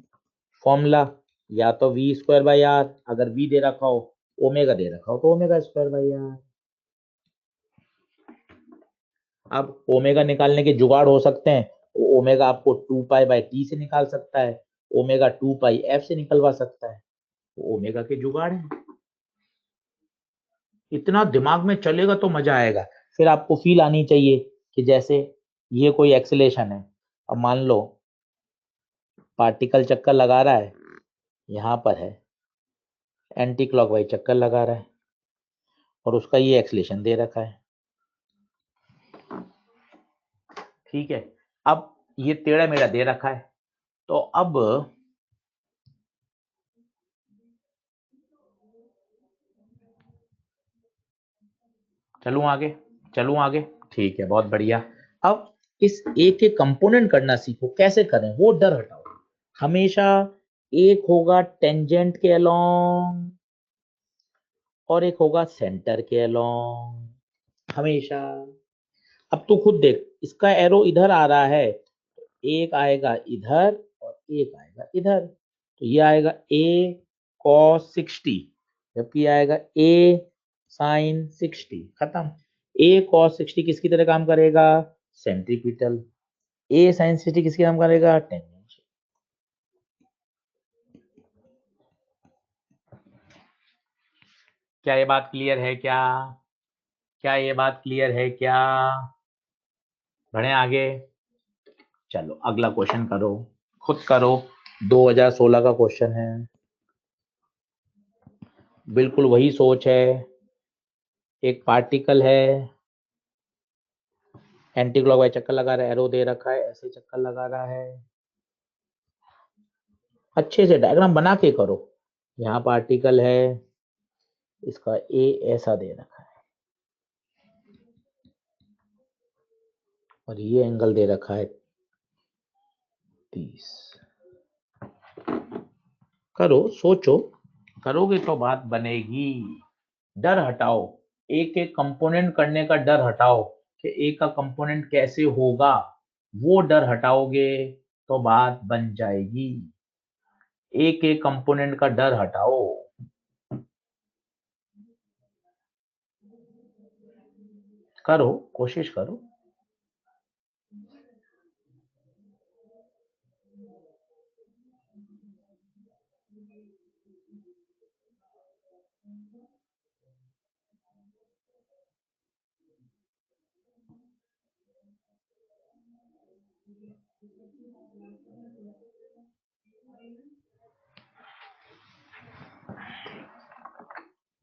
फॉर्मूला या तो v²/r, अगर v दे रखा हो, ओमेगा दे रखा हो तो ω²/r। अब ओमेगा निकालने के जुगाड़ हो सकते हैं, ओमेगा आपको 2π/t से निकाल सकता है, ओमेगा 2πf से निकलवा सकता है, ओमेगा के जुगाड़ है। इतना दिमाग में चलेगा तो मजा आएगा। फिर आपको फील आनी चाहिए कि जैसे ये कोई एक्सीलेशन है। अब मान लो पार्टिकल चक्कर लगा रहा है, यहाँ पर है, एंटी क्लॉकवाइज चक्कर लगा रहा है और उसका ये एक्सीलेशन दे रखा है। ठीक है, अब ये टेढ़ा मेढ़ा दे रखा है, तो अब चलूं आगे। ठीक है, बहुत बढ़िया। अब इस ए के कंपोनेंट करना सीखो, कैसे करें वो डर हटाओ। हमेशा एक होगा टेंजेंट के अलोंग और एक होगा सेंटर के अलोंग, हमेशा। अब तू खुद देख, इसका एरो इधर आ रहा है, एक आएगा इधर और एक आएगा इधर, तो ये आएगा a cos 60, जबकि ये आएगा a sin 60। खत्म। a cos 60 किसकी तरह काम करेगा? सेंट्रीपिटल। a sin 60 किसकी काम करेगा? टेंजेंशियल। क्या ये बात क्लियर है क्या? क्या ये बात क्लियर है क्या? बढ़े आगे। चलो अगला क्वेश्चन करो, खुद करो। 2016 का क्वेश्चन है, बिल्कुल वही सोच है। एक पार्टिकल है, एंटी क्लॉकवाइज चक्कर लगा रहा है, एरो दे रखा है, ऐसे चक्कर लगा रहा है। अच्छे से डायग्राम बना के करो। यहाँ पार्टिकल है, इसका ए ऐसा दे रखा है और ये एंगल दे रखा है 30। करो, सोचो, करोगे तो बात बनेगी। डर हटाओ, एक एक कंपोनेंट करने का डर हटाओ कि एक का कंपोनेंट कैसे होगा, वो डर हटाओगे तो बात बन जाएगी। एक एक कंपोनेंट का डर हटाओ। करो, कोशिश करो।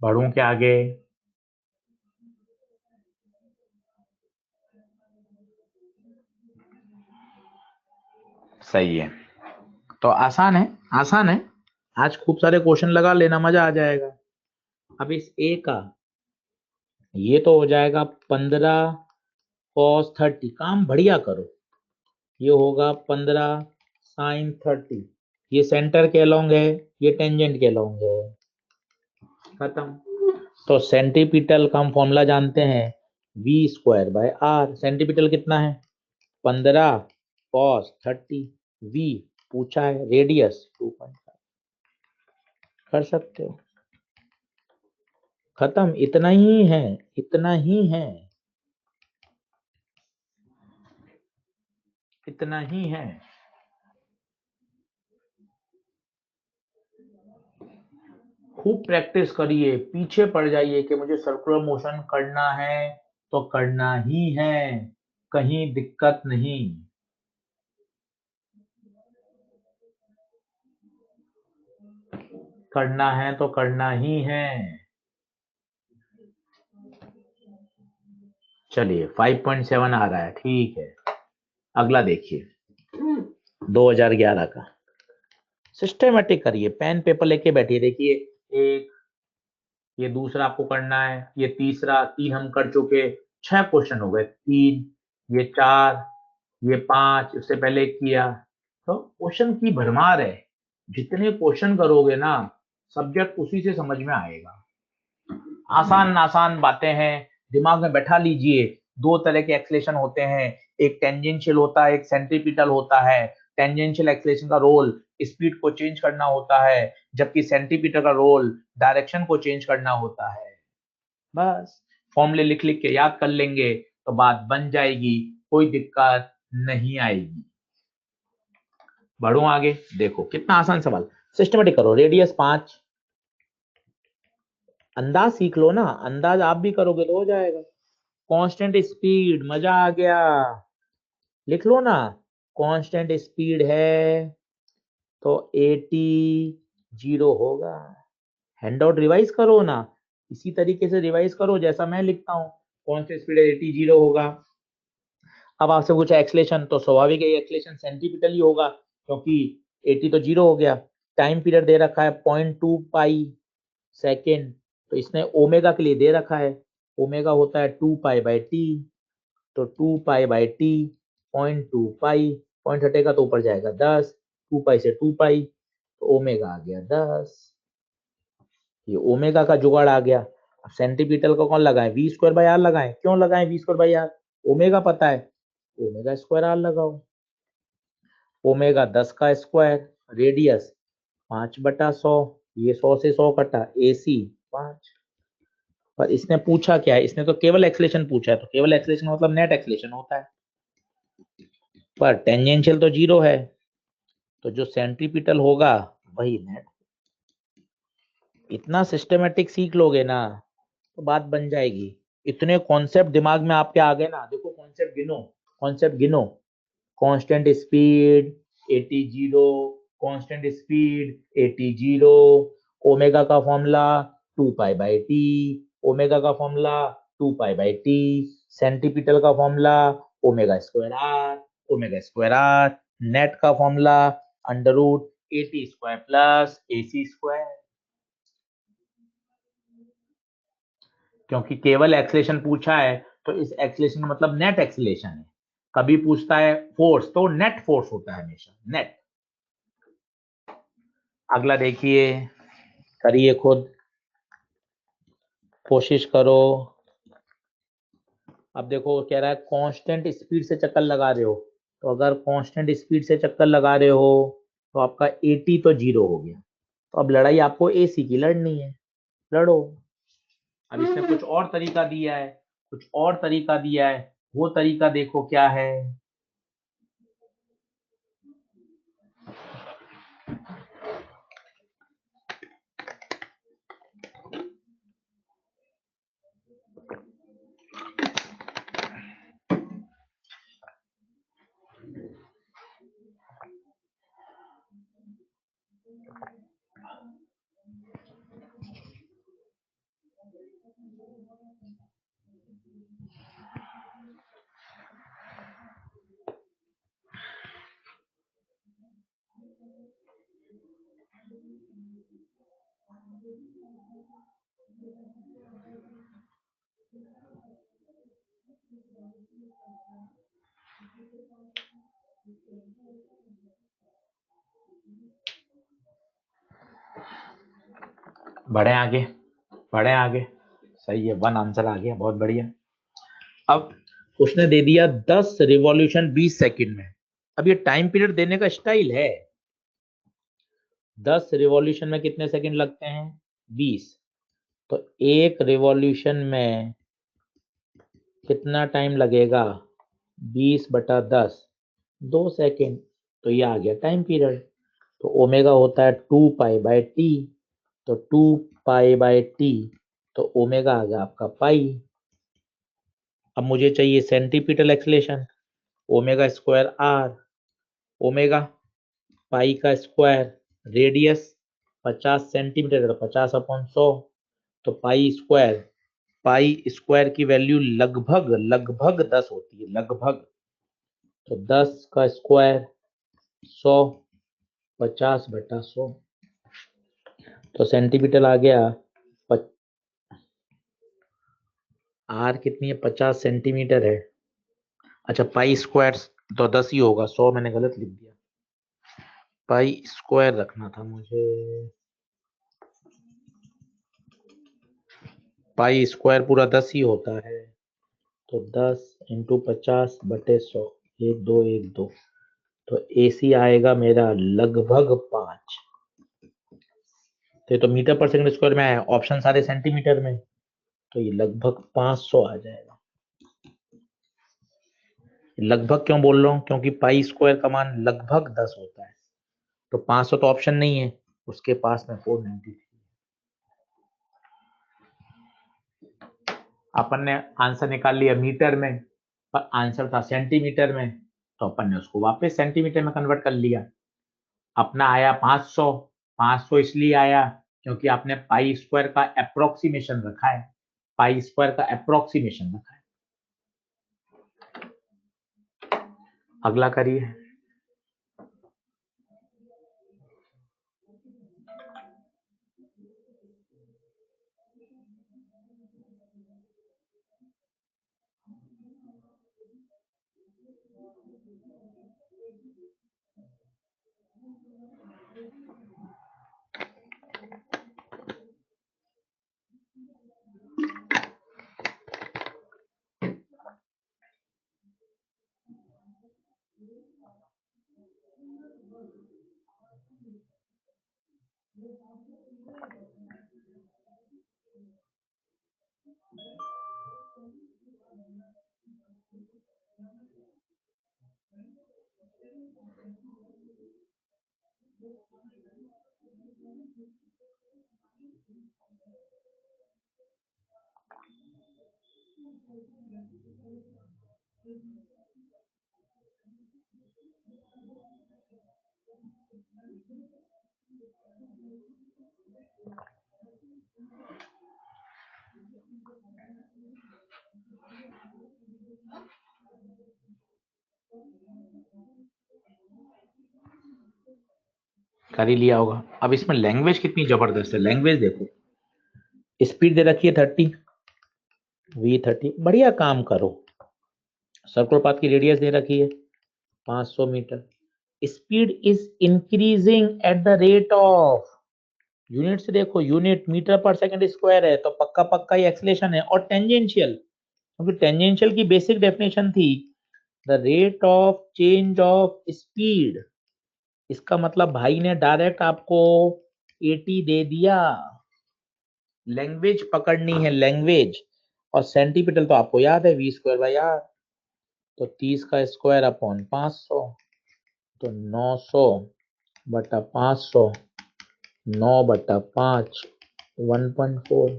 बढ़ूं क्या आगे? सही है, तो आसान है, आसान है। आज खूब सारे क्वेश्चन लगा लेना, मजा आ जाएगा। अब इस ए का ये तो हो जाएगा 15 cos 30, काम बढ़िया करो। ये होगा 15 sin 30, ये सेंटर के अलोंग है, ये टेंजेंट के अलोंग है। खत्म। तो सेंटीपिटल का हम फॉर्मूला जानते हैं, v²/r। सेंटीपिटल कितना है? 15 cos 30। v पूछा है, रेडियस 2.5। कर सकते हो। खत्म, इतना ही है, इतना ही है, इतना ही है। खूब प्रैक्टिस करिए, पीछे पड़ जाइए कि मुझे सर्कुलर मोशन करना है तो करना ही है, कहीं दिक्कत नहीं। करना है तो करना ही है। चलिए 5.7 आ रहा है, ठीक है। अगला देखिए, 2011 का। सिस्टमेटिक करिए, पेन पेपर लेके बैठिए। देखिए, एक, ये दूसरा आपको करना है, ये तीसरा, 3 हम कर चुके, 6 क्वेश्चन हो गए। 3, ये 4, ये 5, इससे पहले किया। तो क्वेश्चन की भरमार है, जितने क्वेश्चन करोगे ना, सब्जेक्ट उसी से समझ में आएगा। आसान आसान बातें हैं, दिमाग में बैठा लीजिए। 2 तरह के एक्सलेशन होते हैं, एक टेंजेंशियल होता है, एक सेंट्रीपिटल होता है। टेंजेंशियल एक्सलेशन का रोल स्पीड को चेंज करना होता है, जबकि सेंट्रीपिटल का रोल डायरेक्शन को चेंज करना होता है। बस फॉर्मूले लिख लिख के याद कर लेंगे तो बात बन जाएगी, कोई दिक्कत नहीं आएगी। बढ़ो आगे, देखो कितना आसान सवाल। सिस्टमेटिक करो, रेडियस 5। अंदाज सीख लो ना, अंदाज आप भी करोगे तो हो जाएगा। कांस्टेंट स्पीड, मजा आ गया। लिख लो ना, कांस्टेंट स्पीड है तो 80 0 होगा। हैंड आउट रिवाइज करो ना, इसी तरीके से रिवाइज करो जैसा मैं लिखता हूँ। कांस्टेंट स्पीड 80 0 होगा। अब आपसे पूछा एक्सलेशन, तो स्वाभाविक है एक्सलेशन सेंटीमीटर ही होगा, क्योंकि 80 तो 0 हो गया। टाइम पीरियड दे रखा है 0.2 पाई सेकेंड, तो इसने ओमेगा के लिए दे रखा है, ओमेगा होता है 2 पाई बाई टी, तो 2 pi by T 0.2 pi, point हटेगा तो ऊपर जाएगा 10, 2 पाई से 2 पाई, तो ओमेगा आ गया 10। ये ओमेगा का जुगाड़ आ गया। अब सेंटीमीटर का कौन लगाए, वी स्क्वायर बाई आर लगाए। क्यों लगाए V square by R, omega पता है, ओमेगा स्क्वायर आर लगाओ। ओमेगा 10 का स्क्वायर, रेडियस 5/100, ये 100 से 100 कटा, AC 5। पर इसने पूछा क्या है, इसने तो केवल एक्सलेशन पूछा है, तो केवल एक्सलेशन मतलब नेट एक्सलेशन होता है, पर टेंजेंशियल तो 0 है, तो जो सेंट्रीपिटल होगा वही नेट। इतना सिस्टमेटिक सीख लोगे ना तो बात बन जाएगी। इतने कॉन्सेप्ट दिमाग में आपके आ गए ना, देखो कॉन्सेप्ट गिनो, कॉन्सेप्ट गिनो। Constant speed 80 0, constant speed 80 0, omega का formula 2 pi by T, omega का formula 2 pi by T, centripetal का formula omega square R, omega square R, net का formula under root 80 square plus AC square. क्योंकि केवल acceleration पूछा है, तो इस एक्सलेशन का मतलब नेट एक्सलेशन है। कभी पूछता है फोर्स, तो नेट फोर्स होता है हमेशा, नेट। अगला देखिए, करिए खुद, कोशिश करो। अब देखो कह रहा है कांस्टेंट स्पीड से चक्कर लगा रहे हो, तो अगर कांस्टेंट स्पीड से चक्कर लगा रहे हो तो आपका 80 तो 0 हो गया, तो अब लड़ाई आपको AC की लड़नी है, लड़ो। अब इसने कुछ और तरीका दिया है, कुछ और तरीका दिया है, वो तरीका देखो क्या है। बढ़े आगे, बढ़े आगे। सही है, 1 आंसर आ गया, बहुत बढ़िया। अब उसने दे दिया 10 रिवॉल्यूशन 20 सेकंड में। अब ये टाइम पीरियड देने का स्टाइल है। 10 रिवॉल्यूशन में कितने सेकंड लगते हैं, 20, तो एक रिवॉल्यूशन में कितना टाइम लगेगा, 20/10, 2 सेकंड। तो ये आ गया टाइम पीरियड। तो ओमेगा होता है 2 पाई बाई टी, तो 2 पाई बाई टी, तो ओमेगा आ गया आपका पाई। अब मुझे चाहिए centripetal acceleration, omega square R, omega pi का स्क्वायर, रेडियस 50 सेंटीमीटर, 50/100, तो पाई स्क्वायर की वैल्यू लगभग लगभग 10 होती है, लगभग। तो 10 का स्क्वायर 100, 50/100, तो सेंटीमीटर आ गया। आर कितनी है, 50 सेंटीमीटर है। अच्छा पाई स्क्वायर तो 10 ही होगा, 100 मैंने गलत लिख दिया, पाई स्क्वायर रखना था मुझे। पाई स्क्वायर पूरा 10 ही होता है, तो 10 इंटू 50/100, 1 2 तो AC आएगा मेरा लगभग 5। तो मीटर पर सेकंड स्क्वायर में आया, ऑप्शन सारे सेंटीमीटर में, तो ये लगभग 500 आ जाएगा। लगभग क्यों बोल रहा हूँ, क्योंकि पाई स्क्वायर का मान लगभग 10 होता है, तो 500 तो ऑप्शन नहीं है, उसके पास में 493। अपन ने आंसर निकाल लिया मीटर में, पर आंसर था सेंटीमीटर में। तो अपन ने उसको वापस सेंटीमीटर में कन्वर्ट कर लिया। अपना आया 500। 500 इसलिए आया क्योंकि आपने पाई स्क्वायर का अप्रोक्सीमेशन रखा है, पाई स्क्वायर का अप्रोक्सीमेशन रखा है। अगला करिए। कर ही लिया होगा। अब इसमें लैंग्वेज कितनी जबरदस्त है, लैंग्वेज देखो। स्पीड दे रखी है 30, v30, बढ़िया काम करो। सर्कुलर पाथ की रेडियस दे रखी है 500 metre. Speed is increasing at the rate of, unit से देखो, यूनिट मीटर पर सेकंड स्क्वायर है तो पक्का पक्का ही एक्सीलरेशन है। और टेंजेंशियल, क्योंकि टेंजेंशियल की बेसिक डेफिनेशन थी the rate of change of speed. इसका मतलब भाई ने डायरेक्ट आपको 80 दे दिया। लैंग्वेज पकड़नी है, लैंग्वेज। और सेंटीमीटर तो आपको याद है, वी स्क्वायर बाई आर। तो 30 का स्क्वायर अपॉन 500, तो 900 बटा 500, 9 बटा 5, 1.4।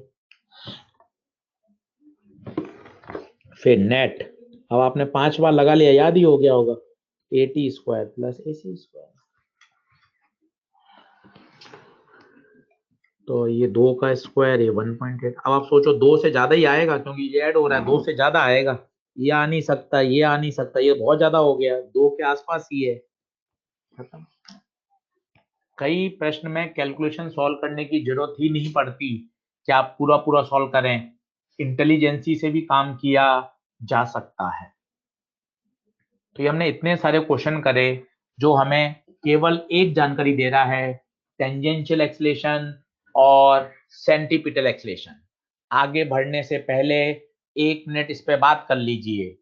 फिर नेट, अब आपने 5 बार लगा लिया, याद ही हो गया होगा, 80 स्क्वायर प्लस AC स्क्वायर। तो ये 2 का स्क्वायर, ये 1.8। अब आप सोचो 2 से ज्यादा ही आएगा क्योंकि ये ऐड हो रहा है, 2 से ज्यादा आएगा। ये आ नहीं सकता, ये आ नहीं सकता, ये बहुत ज्यादा हो गया, 2 के आसपास ही है। खत्म। कई प्रश्न में कैलकुलेशन सॉल्व करने की जरूरत ही नहीं पड़ती कि आप पूरा पूरा सॉल्व करें, इंटेलिजेंसी से भी काम किया जा सकता है। तो ये हमने इतने सारे क्वेश्चन करे जो हमें केवल एक जानकारी दे रहा है, टेंजेंशियल एक्सीलरेशन और सेंटीपिटल एक्सीलरेशन। आगे बढ़ने से पहले 1 मिनट इस पे बात कर लीजिए।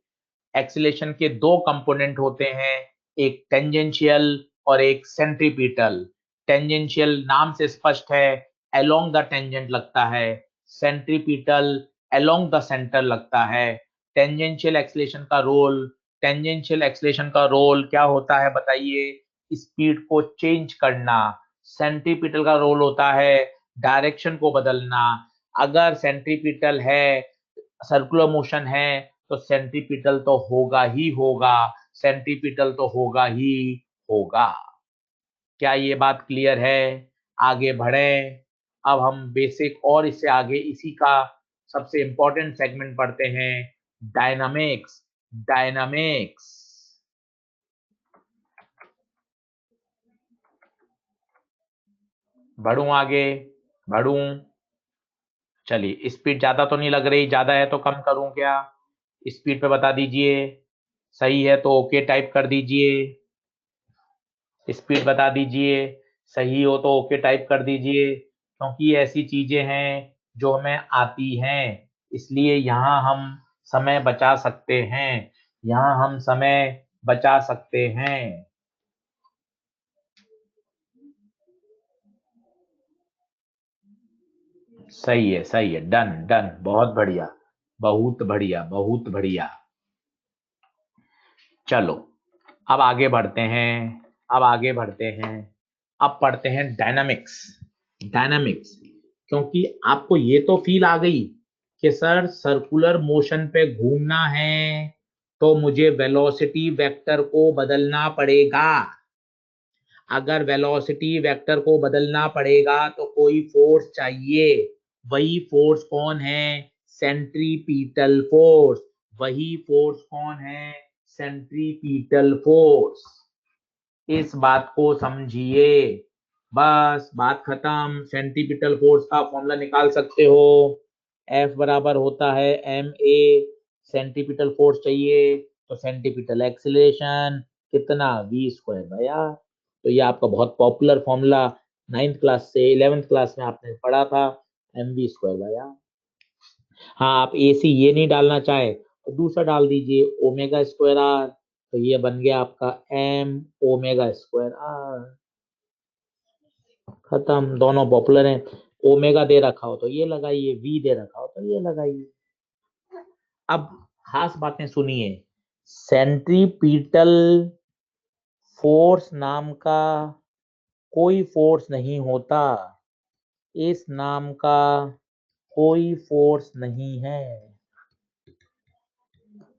एक्सीलरेशन के 2 कंपोनेंट होते हैं, एक टेंजेंशियल और एक सेंट्रीपिटल। टेंजेंशियल नाम से स्पष्ट है, अलोंग द टेंजेंट लगता है। सेंट्रीपिटल अलोंग द सेंटर लगता है। टेंजेंशियल एक्सीलरेशन का रोल, टेंजेंशियल एक्सीलरेशन का रोल क्या होता है बताइए? स्पीड को चेंज करना। सेंट्रीपिटल का रोल होता है डायरेक्शन को बदलना। अगर सेंट्रीपिटल है, सर्कुलर मोशन है, तो सेंट्रीपिटल तो होगा ही होगा, सेंट्रीपिटल तो होगा ही होगा। क्या ये बात क्लियर है? आगे बढ़ें। अब हम बेसिक और इससे आगे इसी का सबसे इंपॉर्टेंट सेगमेंट पढ़ते हैं, डायनामिक्स। डायनामिक्स, बढ़ूं आगे, बढ़ूं? चलिए, स्पीड ज्यादा तो नहीं लग रही, ज्यादा है तो कम करूं क्या? स्पीड पे बता दीजिए। सही है तो ओके टाइप कर दीजिए। स्पीड बता दीजिए। सही हो तो ओके टाइप कर दीजिए, क्योंकि ये ऐसी चीजें हैं जो हमें आती हैं, इसलिए यहाँ हम समय बचा सकते हैं, यहाँ हम समय बचा सकते हैं। सही है, सही है, डन डन, बहुत बढ़िया, बहुत बढ़िया, बहुत बढ़िया। चलो, अब आगे बढ़ते हैं, अब आगे बढ़ते हैं। अब पढ़ते हैं डायनामिक्स। डायनामिक्स, क्योंकि आपको ये तो फील आ गई कि सर सर्कुलर मोशन पे घूमना है तो मुझे वेलोसिटी वेक्टर को बदलना पड़ेगा। अगर वेलोसिटी वेक्टर को बदलना पड़ेगा तो कोई फोर्स चाहिए। वही फोर्स कौन है? Centripetal force. वही फोर्स कौन है? Centripetal force. इस बात को समझिए। बस बात खत्म। सेंट्रीपिटल फोर्स का फॉर्मूला निकाल सकते हो। F बराबर होता है ma। सेंट्रीपिटल फोर्स चाहिए तो सेंट्रीपिटल एक्सीलरेशन कितना? v²/r। तो ये आपका बहुत पॉपुलर फॉर्मूला 9th क्लास से 11th क्लास में आपने पढ़ा था, mv²/r। हाँ, आप AC ये नहीं डालना चाहे तो दूसरा डाल दीजिए ω²r। तो ये बन गया आपका mω²r। खत्म। दोनों पॉपुलर हैं। ओमेगा दे रखा हो तो ये लगाइए, वी दे रखा हो तो ये लगाइए। अब खास बातें सुनिए। सेंट्रीपिटल फोर्स नाम का कोई फोर्स नहीं होता। इस नाम का कोई फोर्स नहीं है।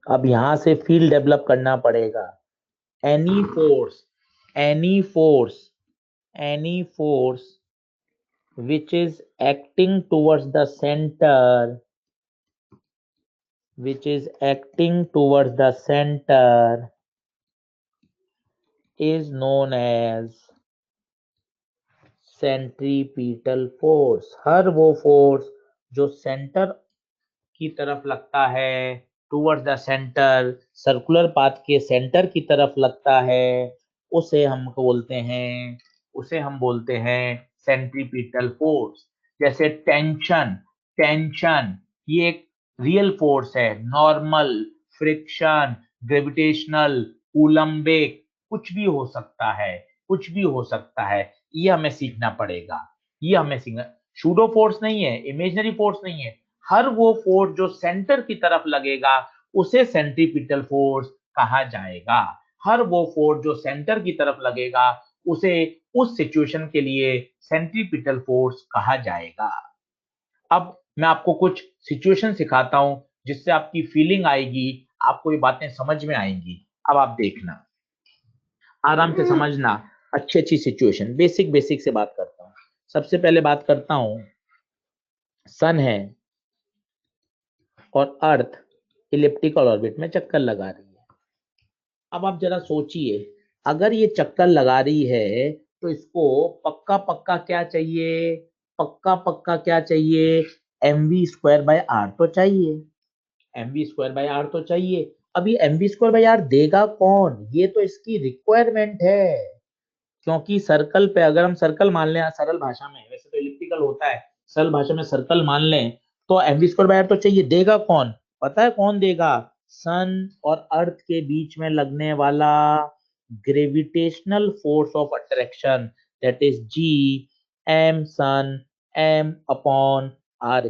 अब यहां से फील्ड डेवलप करना पड़ेगा। Any force, any force, any force which is acting towards the center, which is acting towards the center is known as centripetal force. हर वो फोर्स जो सेंटर की तरफ लगता है, towards the center, circular path के सेंटर की तरफ लगता है, उसे हम बोलते हैं, उसे हम बोलते हैं सेंट्रीपिटल फोर्स। जैसे टेंशन, टेंशन ये एक रियल फोर्स है। नॉर्मल, फ्रिक्शन, ग्रेविटेशनल, कूलम्बिक, कुछ भी हो सकता है, कुछ भी हो सकता है। ये हमें सीखना पड़ेगा। ये हमें सीखना। शूडो फोर्स नहीं है, इमेजिनरी फोर्स नहीं है। हर वो फोर्स जो सेंटर की तरफ लगेगा उसे सेंट्रीपिटल फोर्स कहा जाएगा। हर वो फोर्स जो सेंटर की तरफ लगेगा उसे उस सिचुएशन के लिए सेंट्रीपिटल फोर्स कहा जाएगा। अब मैं आपको कुछ सिचुएशन सिखाता हूं जिससे आपकी फीलिंग आएगी, आपको ये बातें समझ में आएंगी। अब आप देखना, आराम से समझना। अच्छी अच्छी सिचुएशन, बेसिक बेसिक से बात करता हूँ। सबसे पहले बात करता हूँ, सन है और अर्थ इलिप्टिकल ऑर्बिट में चक्कर लगा रही है। अब आप जरा सोचिए, अगर ये चक्कर लगा रही है तो इसको पक्का पक्का क्या चाहिए? पक्का पक्का क्या चाहिए? mv²/r तो चाहिए। mv²/r तो चाहिए। अब ये mv²/r देगा कौन? ये तो इसकी रिक्वायरमेंट है। क्योंकि सर्कल पे अगर हम सर्कल मान लें सरल भाषा में, वैसे तो इलिप्टिकल होता है, सरल भाषा में सर्कल मान लें तो mv²/r तो चाहिए। देगा कौन? पता है कौन देगा? सन और अर्थ के बीच में लगने वाला gravitational force of attraction, that is G M sun m/r²।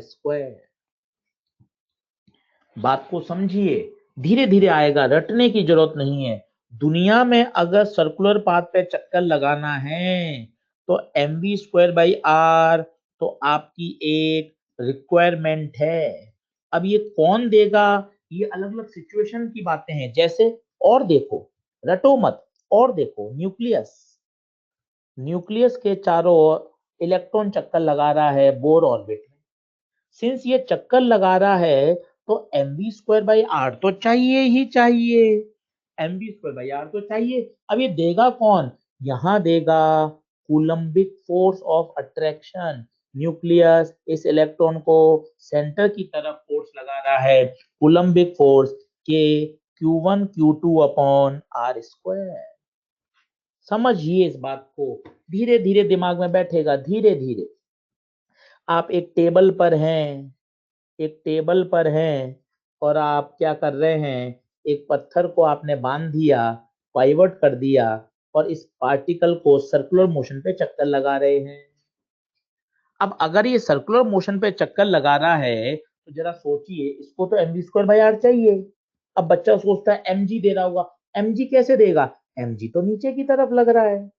बात को समझिए, धीरे धीरे आएगा, रटने की जरूरत नहीं है। दुनिया में अगर सर्कुलर पाथ पे चक्कर लगाना है तो mv²/r तो आपकी एक रिक्वायरमेंट है। अब ये कौन देगा? ये अलग अलग सिचुएशन की बातें हैं। जैसे और देखो, रटो मत, और देखो न्यूक्लियस, न्यूक्लियस के चारों ओर इलेक्ट्रॉन चक्कर लगा रहा है बोर ऑर्बिट में। सिंस ये चक्कर लगा रहा है तो mv²/r तो चाहिए ही चाहिए। mv²/r तो चाहिए। अब ये देगा कौन? यहां देगा Coulombic force of attraction. Nucleus इस इलेक्ट्रॉन को सेंटर की तरफ फोर्स लगा रहा है, कूलम्बिक फोर्स के Q1 Q2/r²। समझिए इस बात को, धीरे धीरे दिमाग में बैठेगा, धीरे धीरे। आप एक टेबल पर हैं, एक टेबल पर हैं और आप क्या कर रहे हैं? एक पत्थर को आपने बांध दिया, पाइवट कर दिया और इस पार्टिकल को सर्कुलर मोशन पे चक्कर लगा रहे हैं। अब अगर ये सर्कुलर मोशन पे चक्कर लगा रहा है तो जरा सोचिए, इसको तो mv²/r चाहिए। अब बच्चा सोचता है mg दे रहा होगा। mg कैसे देगा? mg तो नीचे की तरफ लग रहा है।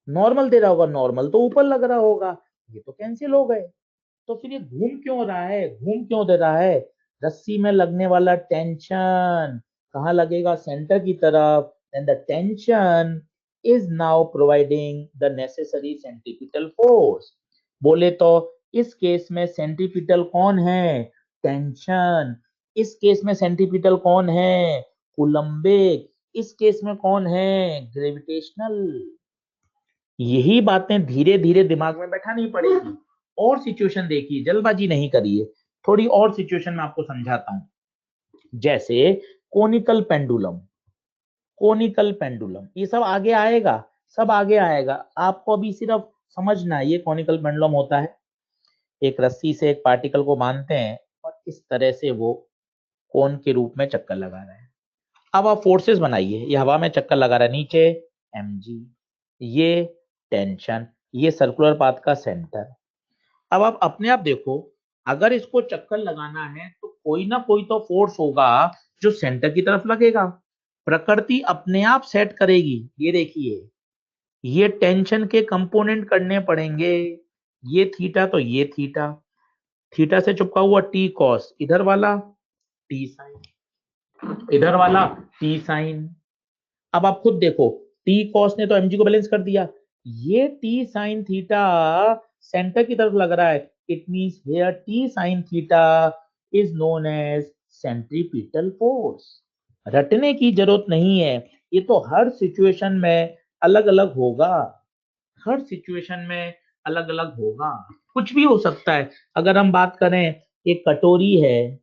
नॉर्मल दे रहा होगा, नॉर्मल तो ऊपर लग रहा होगा। ये तो कैंसिल हो गए। तो फिर ये घूम क्यों रहा है? घूम क्यों दे रहा है? रस्सी में लगने वाला टेंशन, कहाँ लगेगा? सेंटर की तरफ। And the tension is now providing the necessary centripetal force. बोले तो इस केस में सेंट्रीपिटल कौन है? टेंशन। इस केस में सेंट्रीपिटल कौन है? कूलम्बिक। इस केस में कौन है? ग्रेविटेशनल। यही बातें धीरे धीरे दिमाग में बैठानी पड़ेगी। और सिचुएशन देखिए, जल्दबाजी नहीं करिए, थोड़ी और सिचुएशन में आपको समझाता हूं। जैसे कोनिकल पेंडुलम, कोनिकल पेंडुलम ये सब आगे आएगा, सब आगे आएगा। आपको अभी सिर्फ समझना है ये कोनिकल पेंडुलम होता है। एक रस्सी से एक पार्टिकल को बांधते हैं और इस तरह से वो कोन के रूप में चक्कर लगा रहा है। अब आप फोर्सेस बनाइए, ये हवा में चक्कर लगा रहा है, नीचे mg, ये टेंशन, ये सर्कुलर पाथ का सेंटर। अब आप अपने आप देखो, अगर इसको चक्कर लगाना है तो कोई ना कोई तो फोर्स होगा जो सेंटर की तरफ लगेगा। प्रकृति अपने आप सेट करेगी। ये देखिए, ये टेंशन के कंपोनेंट करने पड़ेंगे। ये थीटा तो ये थीटा, थीटा से चिपका हुआ टी कॉस, इधर वाला टी साइन, इधर वाला टी साइन। अब आप खुद देखो, टी कॉस ने तो mg को बैलेंस कर दिया, ये टी साइन थीटा सेंटर की तरफ लग रहा है। It means here T sine theta is known as centripetal force. रटने की जरूरत नहीं है, ये तो हर सिचुएशन में अलग अलग होगा, हर सिचुएशन में अलग अलग होगा, कुछ भी हो सकता है। अगर हम बात करें, एक कटोरी है,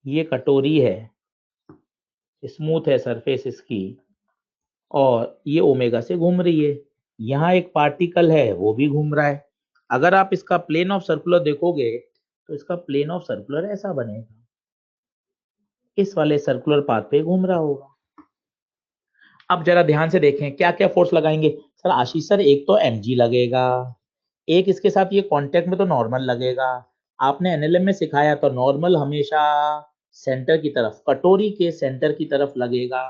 ये कटोरी है, स्मूथ है सरफेस इसकी, और ये ओमेगा से घूम रही है। यहाँ एक पार्टिकल है, वो भी घूम रहा है। अगर आप इसका प्लेन ऑफ सर्कुलर देखोगे तो इसका प्लेन ऑफ सर्कुलर ऐसा बनेगा, इस वाले सर्कुलर पाथ पे घूम रहा होगा। अब जरा ध्यान से देखें क्या क्या फोर्स लगाएंगे। सर आशीष सर, एक तो mg लगेगा, एक इसके साथ ये कांटेक्ट में तो नॉर्मल लगेगा। आपने एनएलएम में सिखाया तो नॉर्मल हमेशा सेंटर की तरफ, कटोरी के सेंटर की तरफ लगेगा।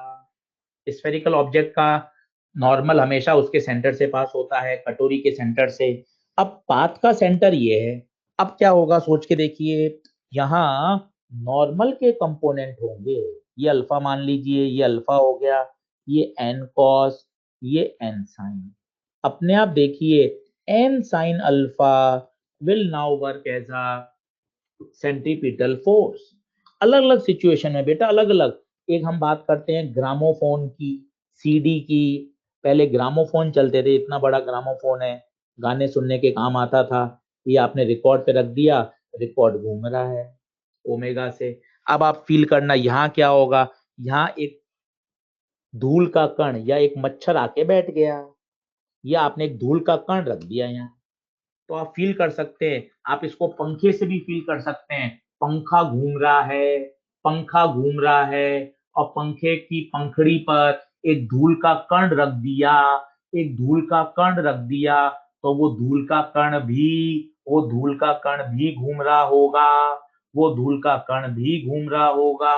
स्फेरिकल ऑब्जेक्ट का नॉर्मल हमेशा उसके सेंटर से पास होता है, कटोरी के सेंटर से। अब पाथ का सेंटर ये है। अब क्या होगा सोच के देखिए, यहाँ नॉर्मल के कंपोनेंट होंगे। ये अल्फा मान लीजिए, ये अल्फा हो गया, ये एन कॉस, ये एन साइन। अपने आप देखिए, N sine alpha will now work as a centripetal force. अलग अलग सिचुएशन में बेटा, अलग अलग। एक हम बात करते हैं ग्रामोफोन की, सीडी की। पहले ग्रामोफोन चलते थे, इतना बड़ा ग्रामोफोन है, गाने सुनने के काम आता था। ये आपने रिकॉर्ड पे रख दिया, रिकॉर्ड घूम रहा है ओमेगा से। अब आप फील करना यहाँ क्या होगा, यहाँ एक धूल का कण या एक मच्छर आके बैठ गया, या आपने एक धूल का कण रख दिया यहाँ, तो आप फील कर सकते हैं। आप इसको पंखे से भी फील कर सकते हैं, पंखा घूम रहा है, पंखा घूम रहा है, और पंखे की पंखड़ी पर एक धूल का कण रख दिया, एक धूल का कण रख दिया, तो वो धूल का कण भी, वो धूल का कण भी घूम रहा होगा, वो धूल का कण भी घूम रहा होगा।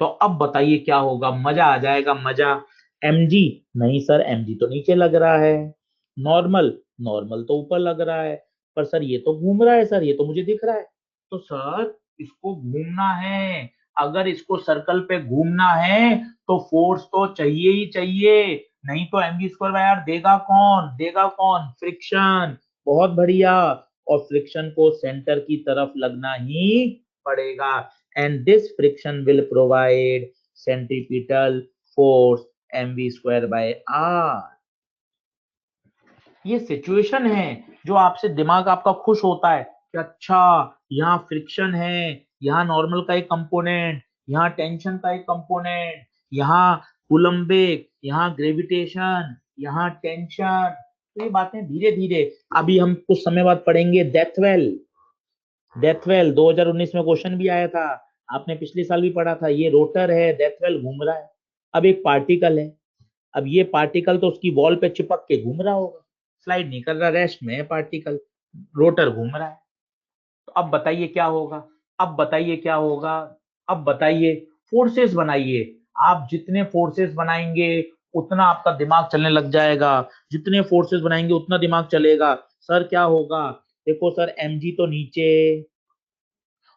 तो अब बताइए क्या होगा? मजा आ जाएगा, मजा। mg, नहीं सर mg तो नीचे लग रहा है, नॉर्मल, नॉर्मल तो ऊपर लग रहा है, पर सर ये तो घूम रहा है, सर ये तो मुझे दिख रहा है। तो सर इसको घूमना है, अगर इसको सर्कल पे घूमना है तो फोर्स तो चाहिए ही चाहिए, नहीं तो mg स्क्वायर बाय आर देगा कौन? देगा कौन? फ्रिक्शन। बहुत बढ़िया। और फ्रिक्शन को सेंटर की तरफ लगना ही पड़ेगा, and this friction will provide centripetal force mv square by r। ये सिचुएशन है जो आपसे दिमाग आपका खुश होता है कि अच्छा, यहाँ फ्रिक्शन है, यहाँ नॉर्मल का एक कंपोनेंट, यहाँ टेंशन का एक कंपोनेंट, यहाँ कूलम्बिक, यहाँ ग्रेविटेशन, यहाँ टेंशन। तो ये बातें धीरे धीरे, अभी हम कुछ समय बाद पढ़ेंगे डेथवेल। डेथवेल 2019 में क्वेश्चन भी आया था, आपने पिछले साल भी पढ़ा था। ये रोटर है, डेथवेल घूम रहा है। अब एक पार्टिकल है, अब ये पार्टिकल तो उसकी वॉल पे चिपक के घूम रहा होगा, स्लाइड नहीं कर रहा, रेस्ट में है पार्टिकल, रोटर घूम रहा है। तो अब बताइए क्या होगा? अब बताइए क्या होगा? अब बताइए, फोर्सेस बनाइए। आप जितने फोर्सेस बनाएंगे उतना आपका दिमाग चलने लग जाएगा, जितने फोर्सेस बनाएंगे उतना दिमाग चलेगा। सर क्या होगा? देखो सर, mg तो नीचे,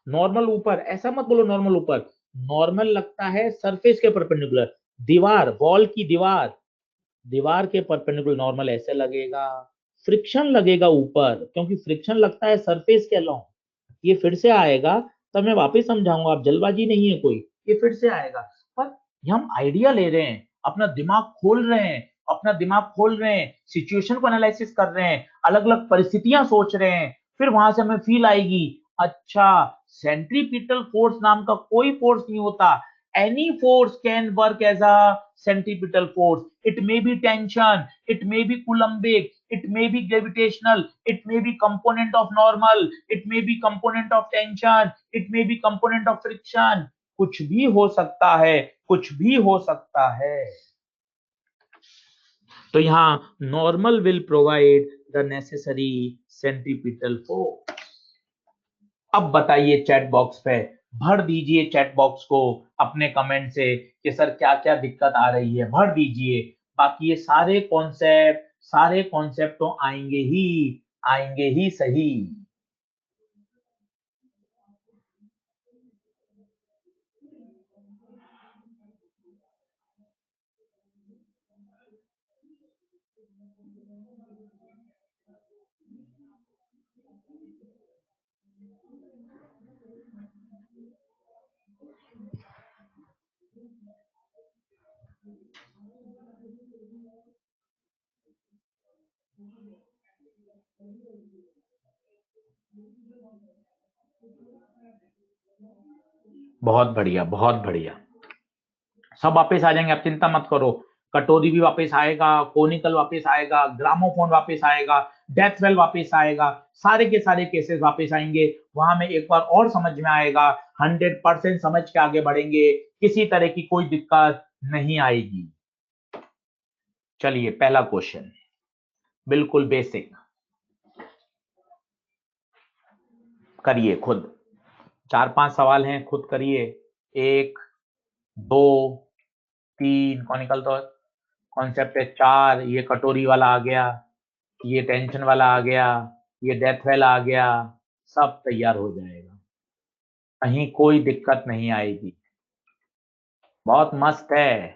नॉर्मल ऊपर, ऐसा मत बोलो नॉर्मल ऊपर, नॉर्मल लगता है सरफेस के परपेंडिकुलर, दीवार, वॉल की दीवार के परपेंडिकुलर नॉर्मल ऐसे लगेगा। फ्रिक्शन लगेगा ऊपर, क्योंकि फ्रिक्शन लगता है सरफेस के अलोंग। ये फिर से आएगा, तब मैं वापस समझाऊंगा, आप जल्दबाजी नहीं है कोई, ये फिर से आएगा। पर हम आइडिया ले रहे हैं, अपना दिमाग खोल रहे हैं, सिचुएशन को एनालिसिस कर रहे हैं, अलग अलग परिस्थितियां सोच रहे हैं, फिर वहां से हमें फील आएगी, अच्छा सेंट्रीपिटल फोर्स नाम का कोई फोर्स नहीं होता। Any force can work as a centripetal force. It may be tension, it may be coulombic, it may be gravitational, it may be component of normal, it may be component of tension, it may be component of friction. कुछ भी हो सकता है, कुछ भी हो सकता है। तो यहाँ normal will provide the necessary centripetal force. अब बताइए चैट बॉक्स पे, भर दीजिए चैट बॉक्स को अपने कमेंट से कि सर क्या क्या दिक्कत आ रही है, भर दीजिए। बाकी ये सारे कॉन्सेप्ट तो आएंगे ही सही। बहुत बढ़िया, बहुत बढ़िया। सब वापस आ जाएंगे, आप चिंता मत करो। कटोरी भी वापस आएगा, कोनिकल वापस आएगा, ग्रामोफोन वापस आएगा, डेथ बेल वापस आएगा, सारे के सारे केसेस वापस आएंगे। वहां में एक बार और समझ में आएगा, 100% समझ के आगे बढ़ेंगे, किसी तरह की कोई दिक्कत नहीं आएगी। चलिए पहला क्वेश्चन, बिल्कुल बेसिक, करिए खुद। 4-5 सवाल हैं, खुद करिए। 1, 2, 3 कॉनिकल तो कॉन्सेप्ट है। 4 ये कटोरी वाला आ गया, ये टेंशन वाला आ गया, ये डेथ वाला आ गया, सब तैयार हो जाएगा, कहीं कोई दिक्कत नहीं आएगी। बहुत मस्त है,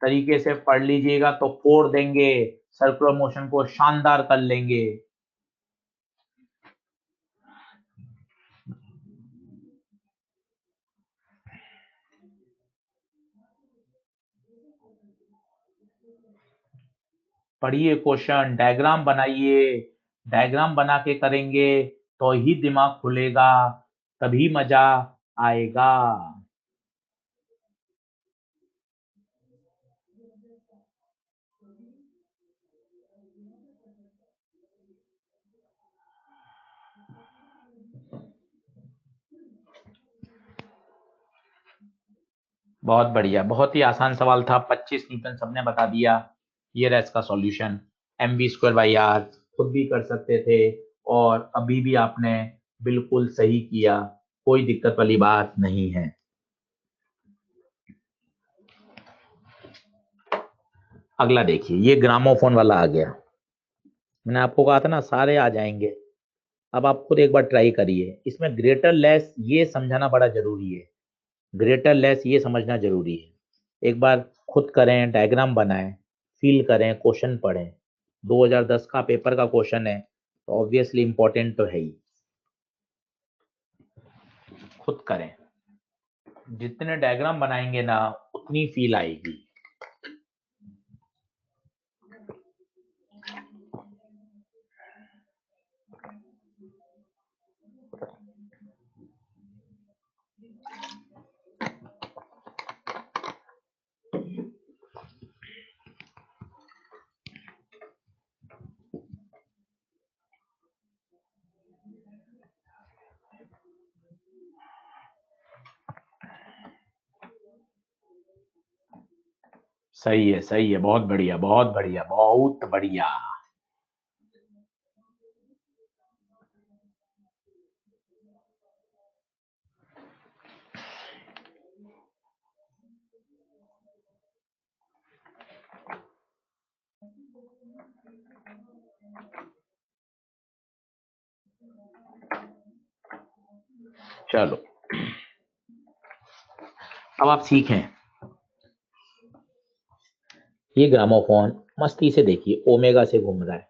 तरीके से पढ़ लीजिएगा तो फोड़ देंगे, सर्कुलर मोशन को शानदार कर लेंगे। पढ़िए क्वेश्चन, डायग्राम बनाइए, डायग्राम बना के करेंगे तो ही दिमाग खुलेगा, तभी मजा आएगा। बहुत बढ़िया, बहुत ही आसान सवाल था, 25 न्यूटन सबने बता दिया। ये रहा इसका सॉल्यूशन, mv²/r, खुद भी कर सकते थे, और अभी भी आपने बिल्कुल सही किया, कोई दिक्कत वाली बात नहीं है। अगला देखिए, ये ग्रामोफोन वाला आ गया। मैंने आपको कहा था ना सारे आ जाएंगे। अब आप खुद एक बार ट्राई करिए, इसमें ग्रेटर लेस ये समझाना बड़ा जरूरी है, ग्रेटर लेस ये समझना जरूरी है। एक बार खुद करें, डायग्राम बनाएं, फील करें, क्वेश्चन पढ़ें। 2010 का पेपर का क्वेश्चन है, तो ऑब्वियसली इंपॉर्टेंट तो है ही। खुद करें, जितने डायग्राम बनाएंगे ना उतनी फील आएगी। सही है, बहुत बढ़िया, बहुत बढ़िया, बहुत बढ़िया। चलो अब आप सीखें। ये ग्रामोफोन मस्ती से देखिए, ओमेगा से घूम रहा है।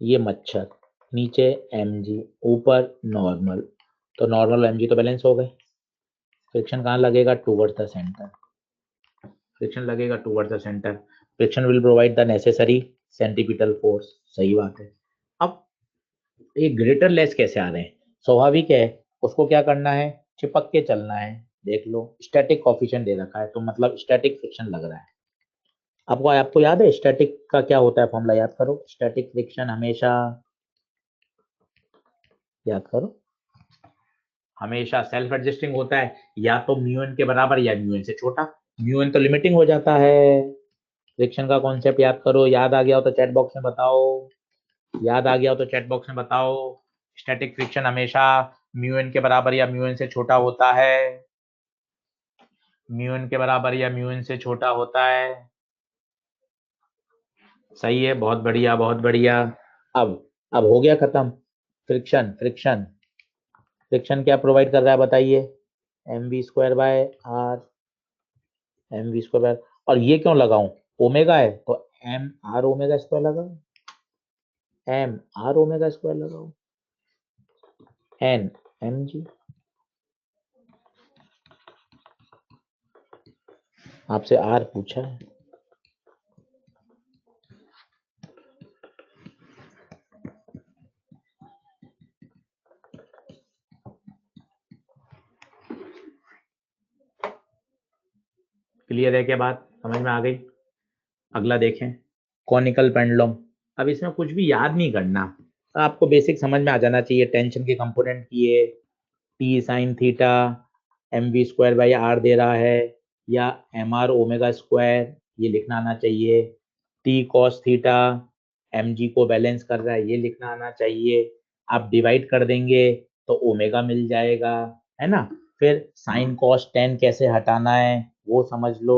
ये मच्छर, नीचे mg, ऊपर नॉर्मल, तो नॉर्मल mg तो बैलेंस हो गए। फ्रिक्शन कहाँ लगेगा? Towards the centre. फ्रिक्शन लगेगा towards the centre. Friction will provide the necessary centripetal force. सही बात है। अब ये ग्रेटर लेस कैसे आ रहे हैं? स्वाभाविक है, उसको क्या करना है? चिपक के चलना है। देख लो, स्टैटिक कॉफिशिएंट दे रखा है, तो मतलब स्टैटिक फ्रिक्शन लग रहा है। आपको याद है स्टैटिक का क्या होता है? फॉर्मूला याद करो। स्टैटिक फ्रिक्शन हमेशा, याद करो, हमेशा सेल्फ एडजस्टिंग होता है, या तो म्यू एन के बराबर या म्यू एन से छोटा। म्यू एन तो लिमिटिंग हो जाता है। फ्रिक्शन का कॉन्सेप्ट याद करो। याद आ गया हो तो चैट बॉक्स में बताओ। याद आ गया हो तो चैट बॉक्स में बताओ। स्टैटिक फ्रिक्शन हमेशा म्यू एन के बराबर या म्यू एन से छोटा होता है। म्यू एन के बराबर या म्यू एन से छोटा होता है। सही है, बहुत बढ़िया, बहुत बढ़िया। अब अब हो गया खत्म। फ्रिक्शन फ्रिक्शन फ्रिक्शन क्या प्रोवाइड कर रहा है बताइए? mv² by are. mv² bye, और ये क्यों लगाऊं? ओमेगा है तो एम आर ओमेगा स्क्वायर लगाओ। एम आर ओमेगा स्क्वायर लगाओ। N M G. आपसे आर पूछा है। क्लियर है क्या बात? समझ में आ गई? अगला देखें, कॉनिकल पेंडुलम। अब इसमें कुछ भी याद नहीं करना, आपको बेसिक समझ में आ जाना चाहिए। टेंशन के कंपोनेंट किए, T sine theta mv² by R दे रहा है, या एम आर ओमेगा स्क्वायर, ये लिखना आना चाहिए। टी कॉस थीटा mg को बैलेंस कर रहा है, ये लिखना आना चाहिए। आप डिवाइड कर देंगे तो ओमेगा मिल जाएगा, है ना? फिर साइन कॉस टेन कैसे हटाना है वो समझ लो।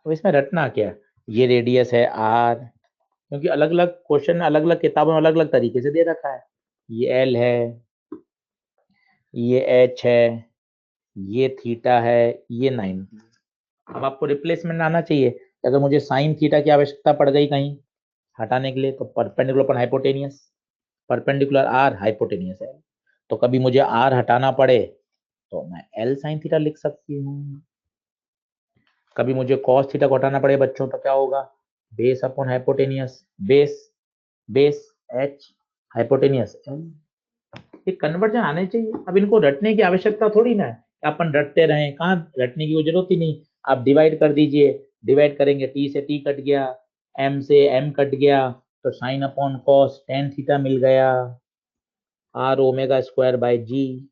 अब इसमें रटना क्या? ये रेडियस है आर, क्योंकि अलग अलग क्वेश्चन अलग अलग किताबों में अलग अलग तरीके से दे रखा है। ये एल है, ये एच है, ये थीटा है, ये 90। अब आपको रिप्लेसमेंट आना चाहिए। अगर मुझे साइन थीटा की आवश्यकता पड़ गई कहीं हटाने के लिए, तो परपेंडिकुलर पर हाइपोटेनियस, परपेंडिकुलर आर हाइपोटेनियस है, तो कभी मुझे आर हटाना पड़े तो मैं एल साइन थीटा लिख सकती हूँ। कभी मुझे कॉस थीटा को हटाना पड़े बच्चों, तो क्या होगा? Base upon hypotenuse, base base H hypotenuse L. ये कन्वर्जन आने चाहिए। अब इनको रटने की आवश्यकता थोड़ी ना है, अपन रटते रहें, कहाँ रटने की कोई जरूरत ही नहीं। आप डिवाइड कर दीजिए, डिवाइड करेंगे टी से टी कट गया, एम से एम कट गया, तो sine upon cos tan theta मिल गया, R omega square by G.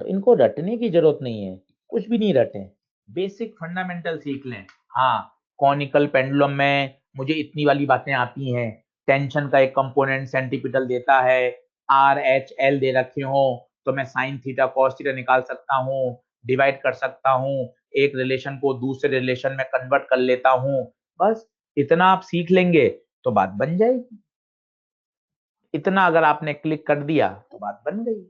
तो इनको रटने की जरूरत नहीं है, कुछ भी नहीं रटें, बेसिक फंडामेंटल सीख लें। हाँ, कॉनिकल पेंडुलम में मुझे इतनी वाली बातें आती हैं। टेंशन का एक कंपोनेंट सेंटीपिटल देता है, आर एच एल दे रखे हो, तो मैं साइन थीटा कॉस थीटा निकाल सकता हूँ, डिवाइड कर सकता हूँ, एक रिलेशन को दूसरे रिलेशन में कन्वर्ट कर लेता हूँ। बस इतना आप सीख लेंगे तो बात बन जाएगी। इतना अगर आपने क्लिक कर दिया तो बात बन गई।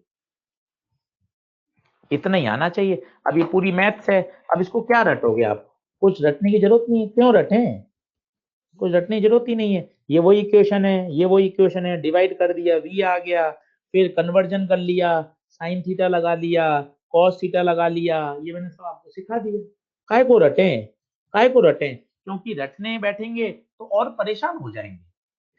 इतना ही आना चाहिए। अब ये पूरी मैथ्स है, अब इसको क्या रटोगे आप? कुछ रटने की जरूरत नहीं है, क्यों रटें? कुछ रटने की जरूरत ही नहीं है। ये वही इक्वेशन है, ये वही इक्वेशन है, डिवाइड कर दिया, v आ गया, फिर कन्वर्जन कर लिया, साइन थीटा लगा लिया, कॉस थीटा लगा लिया, ये मैंने सब आपको सिखा दिया। काय को रटें? काय को रटें? क्योंकि रटने बैठेंगे तो और परेशान हो जाएंगे।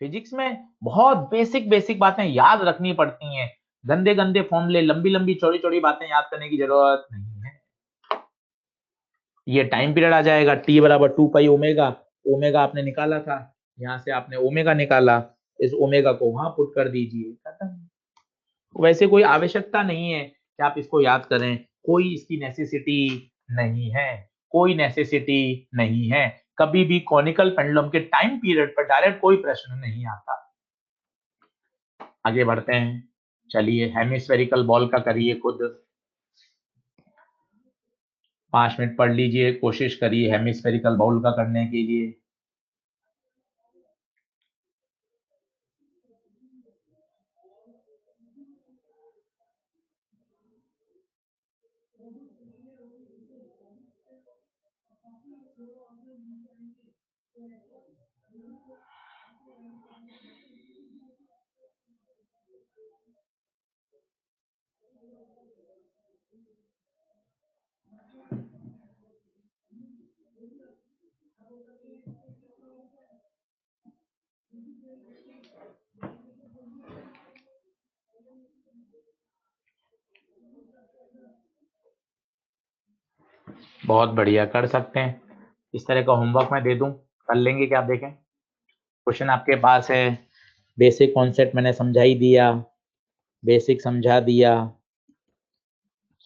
फिजिक्स में बहुत बेसिक बेसिक बातें याद रखनी पड़ती हैं। गंदे गंदे फॉर्मूले, लंबी लंबी चौड़ी चौड़ी बातें याद करने की जरूरत नहीं है। ये टाइम पीरियड आ जाएगा, टी बराबर 2 पाई ओमेगा। ओमेगा आपने निकाला था, यहाँ से आपने ओमेगा निकाला, इस ओमेगा को वहां पुट कर दीजिए, खत्म। वैसे कोई आवश्यकता नहीं है कि आप इसको याद करें, कोई इसकी नेसेसिटी नहीं है, कोई नेसेसिटी नहीं है। कभी भी कॉनिकल पेंडुलम के टाइम पीरियड पर डायरेक्ट कोई प्रश्न नहीं आता। आगे बढ़ते हैं, चलिए हेमिस्फेरिकल बॉल का करिए खुद। 5 मिनट पढ़ लीजिए, कोशिश करिए हेमिस्फेरिकल बॉल का करने के लिए। बहुत बढ़िया, कर सकते हैं। इस तरह का होमवर्क मैं दे दूं, कर लेंगे क्या? आप देखें, क्वेश्चन आपके पास है, बेसिक कॉन्सेप्ट मैंने समझा ही दिया, बेसिक समझा दिया,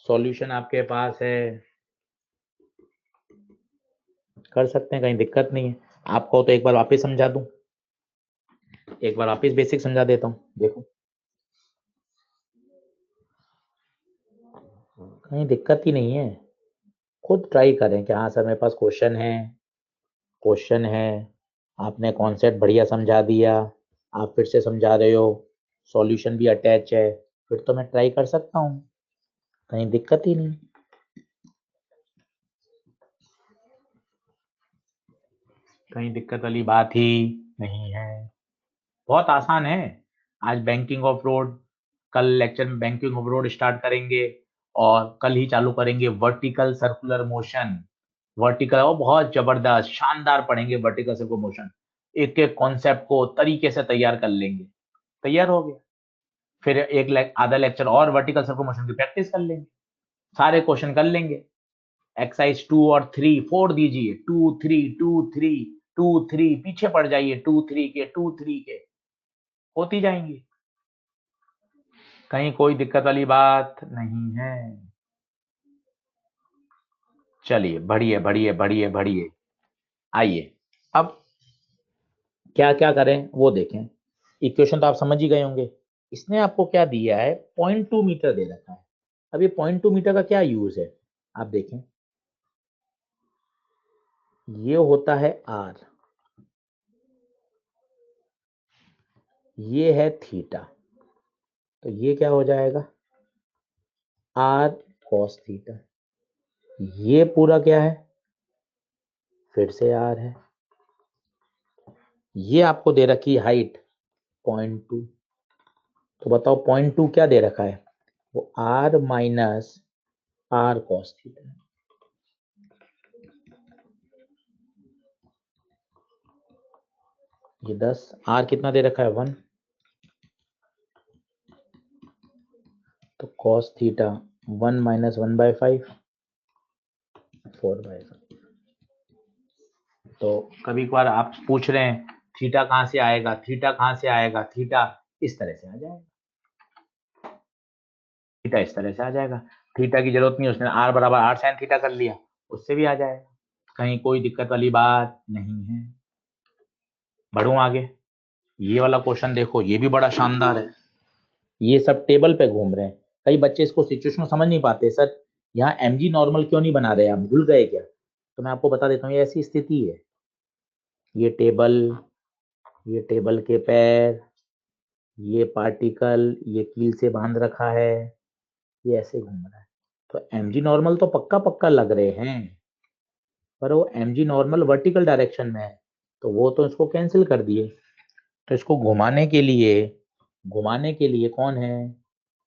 सॉल्यूशन आपके पास है, कर सकते हैं, कहीं दिक्कत नहीं है। आपको तो एक बार वापस समझा दूं, एक बार वापस बेसिक समझा देता हूं, देखो कहीं दिक्कत ही नहीं है। खुद ट्राई करें कि हाँ सर मेरे पास क्वेश्चन है, क्वेश्चन है, आपने कॉन्सेप्ट बढ़िया समझा दिया, आप फिर से समझा रहे हो, सॉल्यूशन भी अटैच है, फिर तो मैं ट्राई कर सकता हूँ, कहीं दिक्कत ही नहीं। कहीं दिक्कत वाली बात ही नहीं है, बहुत आसान है। आज बैंकिंग ऑफ रोड, कल लेक्चर में बैंकिंग ऑफ रोड स्टार्ट करेंगे, और कल ही चालू करेंगे वर्टिकल सर्कुलर मोशन। वर्टिकल वो बहुत जबरदस्त शानदार पढ़ेंगे, वर्टिकल सर्कुलर मोशन, एक एक कॉन्सेप्ट को तरीके से तैयार कर लेंगे, तैयार हो गया। फिर आधा लेक्चर और वर्टिकल सर्कुलर मोशन की प्रैक्टिस कर लेंगे, सारे क्वेश्चन कर लेंगे। एक्सरसाइज 2 और 3 फोड़ दीजिए, 2 3 पीछे पड़ जाइए, 2 3 के होती जाएंगी, कहीं कोई दिक्कत वाली बात नहीं है। चलिए बढ़िए बढ़िए बढ़िए बढ़िए, आइए अब क्या क्या करें वो देखें। इक्वेशन तो आप समझ ही गए होंगे। इसने आपको क्या दिया है, 0.2 मीटर दे रखा है। अब ये 0.2 मीटर का क्या यूज है, आप देखें, ये होता है आर, ये है थीटा, तो ये क्या हो जाएगा, आर कॉस थीटा। ये पूरा क्या है, फिर से आर है। ये आपको दे रखी हाइट 0.2, तो बताओ 0.2 क्या दे रखा है, वो R minus R cos theta. ये 10, आर कितना दे रखा है 1, तो कॉस थीटा 1 माइनस 1/5, 4/5। तो कभी कभार आप पूछ रहे हैं थीटा कहाँ से आएगा, थीटा कहाँ से आएगा, थीटा इस तरह से आ जाएगा, थीटा इस तरह से आ जाएगा। थीटा की जरूरत नहीं, उसने आर बराबर आर साइन थीटा कर लिया, उससे भी आ जाएगा, कहीं कोई दिक्कत वाली बात नहीं है। बढ़ूं आगे, ये वाला क्वेश्चन देखो, ये भी बड़ा शानदार है। ये सब टेबल पे घूम रहे हैं, कई बच्चे इसको सिचुएशन समझ नहीं पाते, सर यहाँ mg नॉर्मल क्यों नहीं बना रहे, आप भूल गए क्या? तो मैं आपको बता देता हूँ, ये ऐसी स्थिति है, ये टेबल, ये टेबल के पैर, ये पार्टिकल, ये कील से बांध रखा है, ये ऐसे घूम रहा है, तो mg नॉर्मल तो पक्का पक्का लग रहे हैं, पर वो mg नॉर्मल वर्टिकल डायरेक्शन में है, तो वो तो इसको कैंसिल कर दिए। तो इसको घुमाने के लिए कौन है,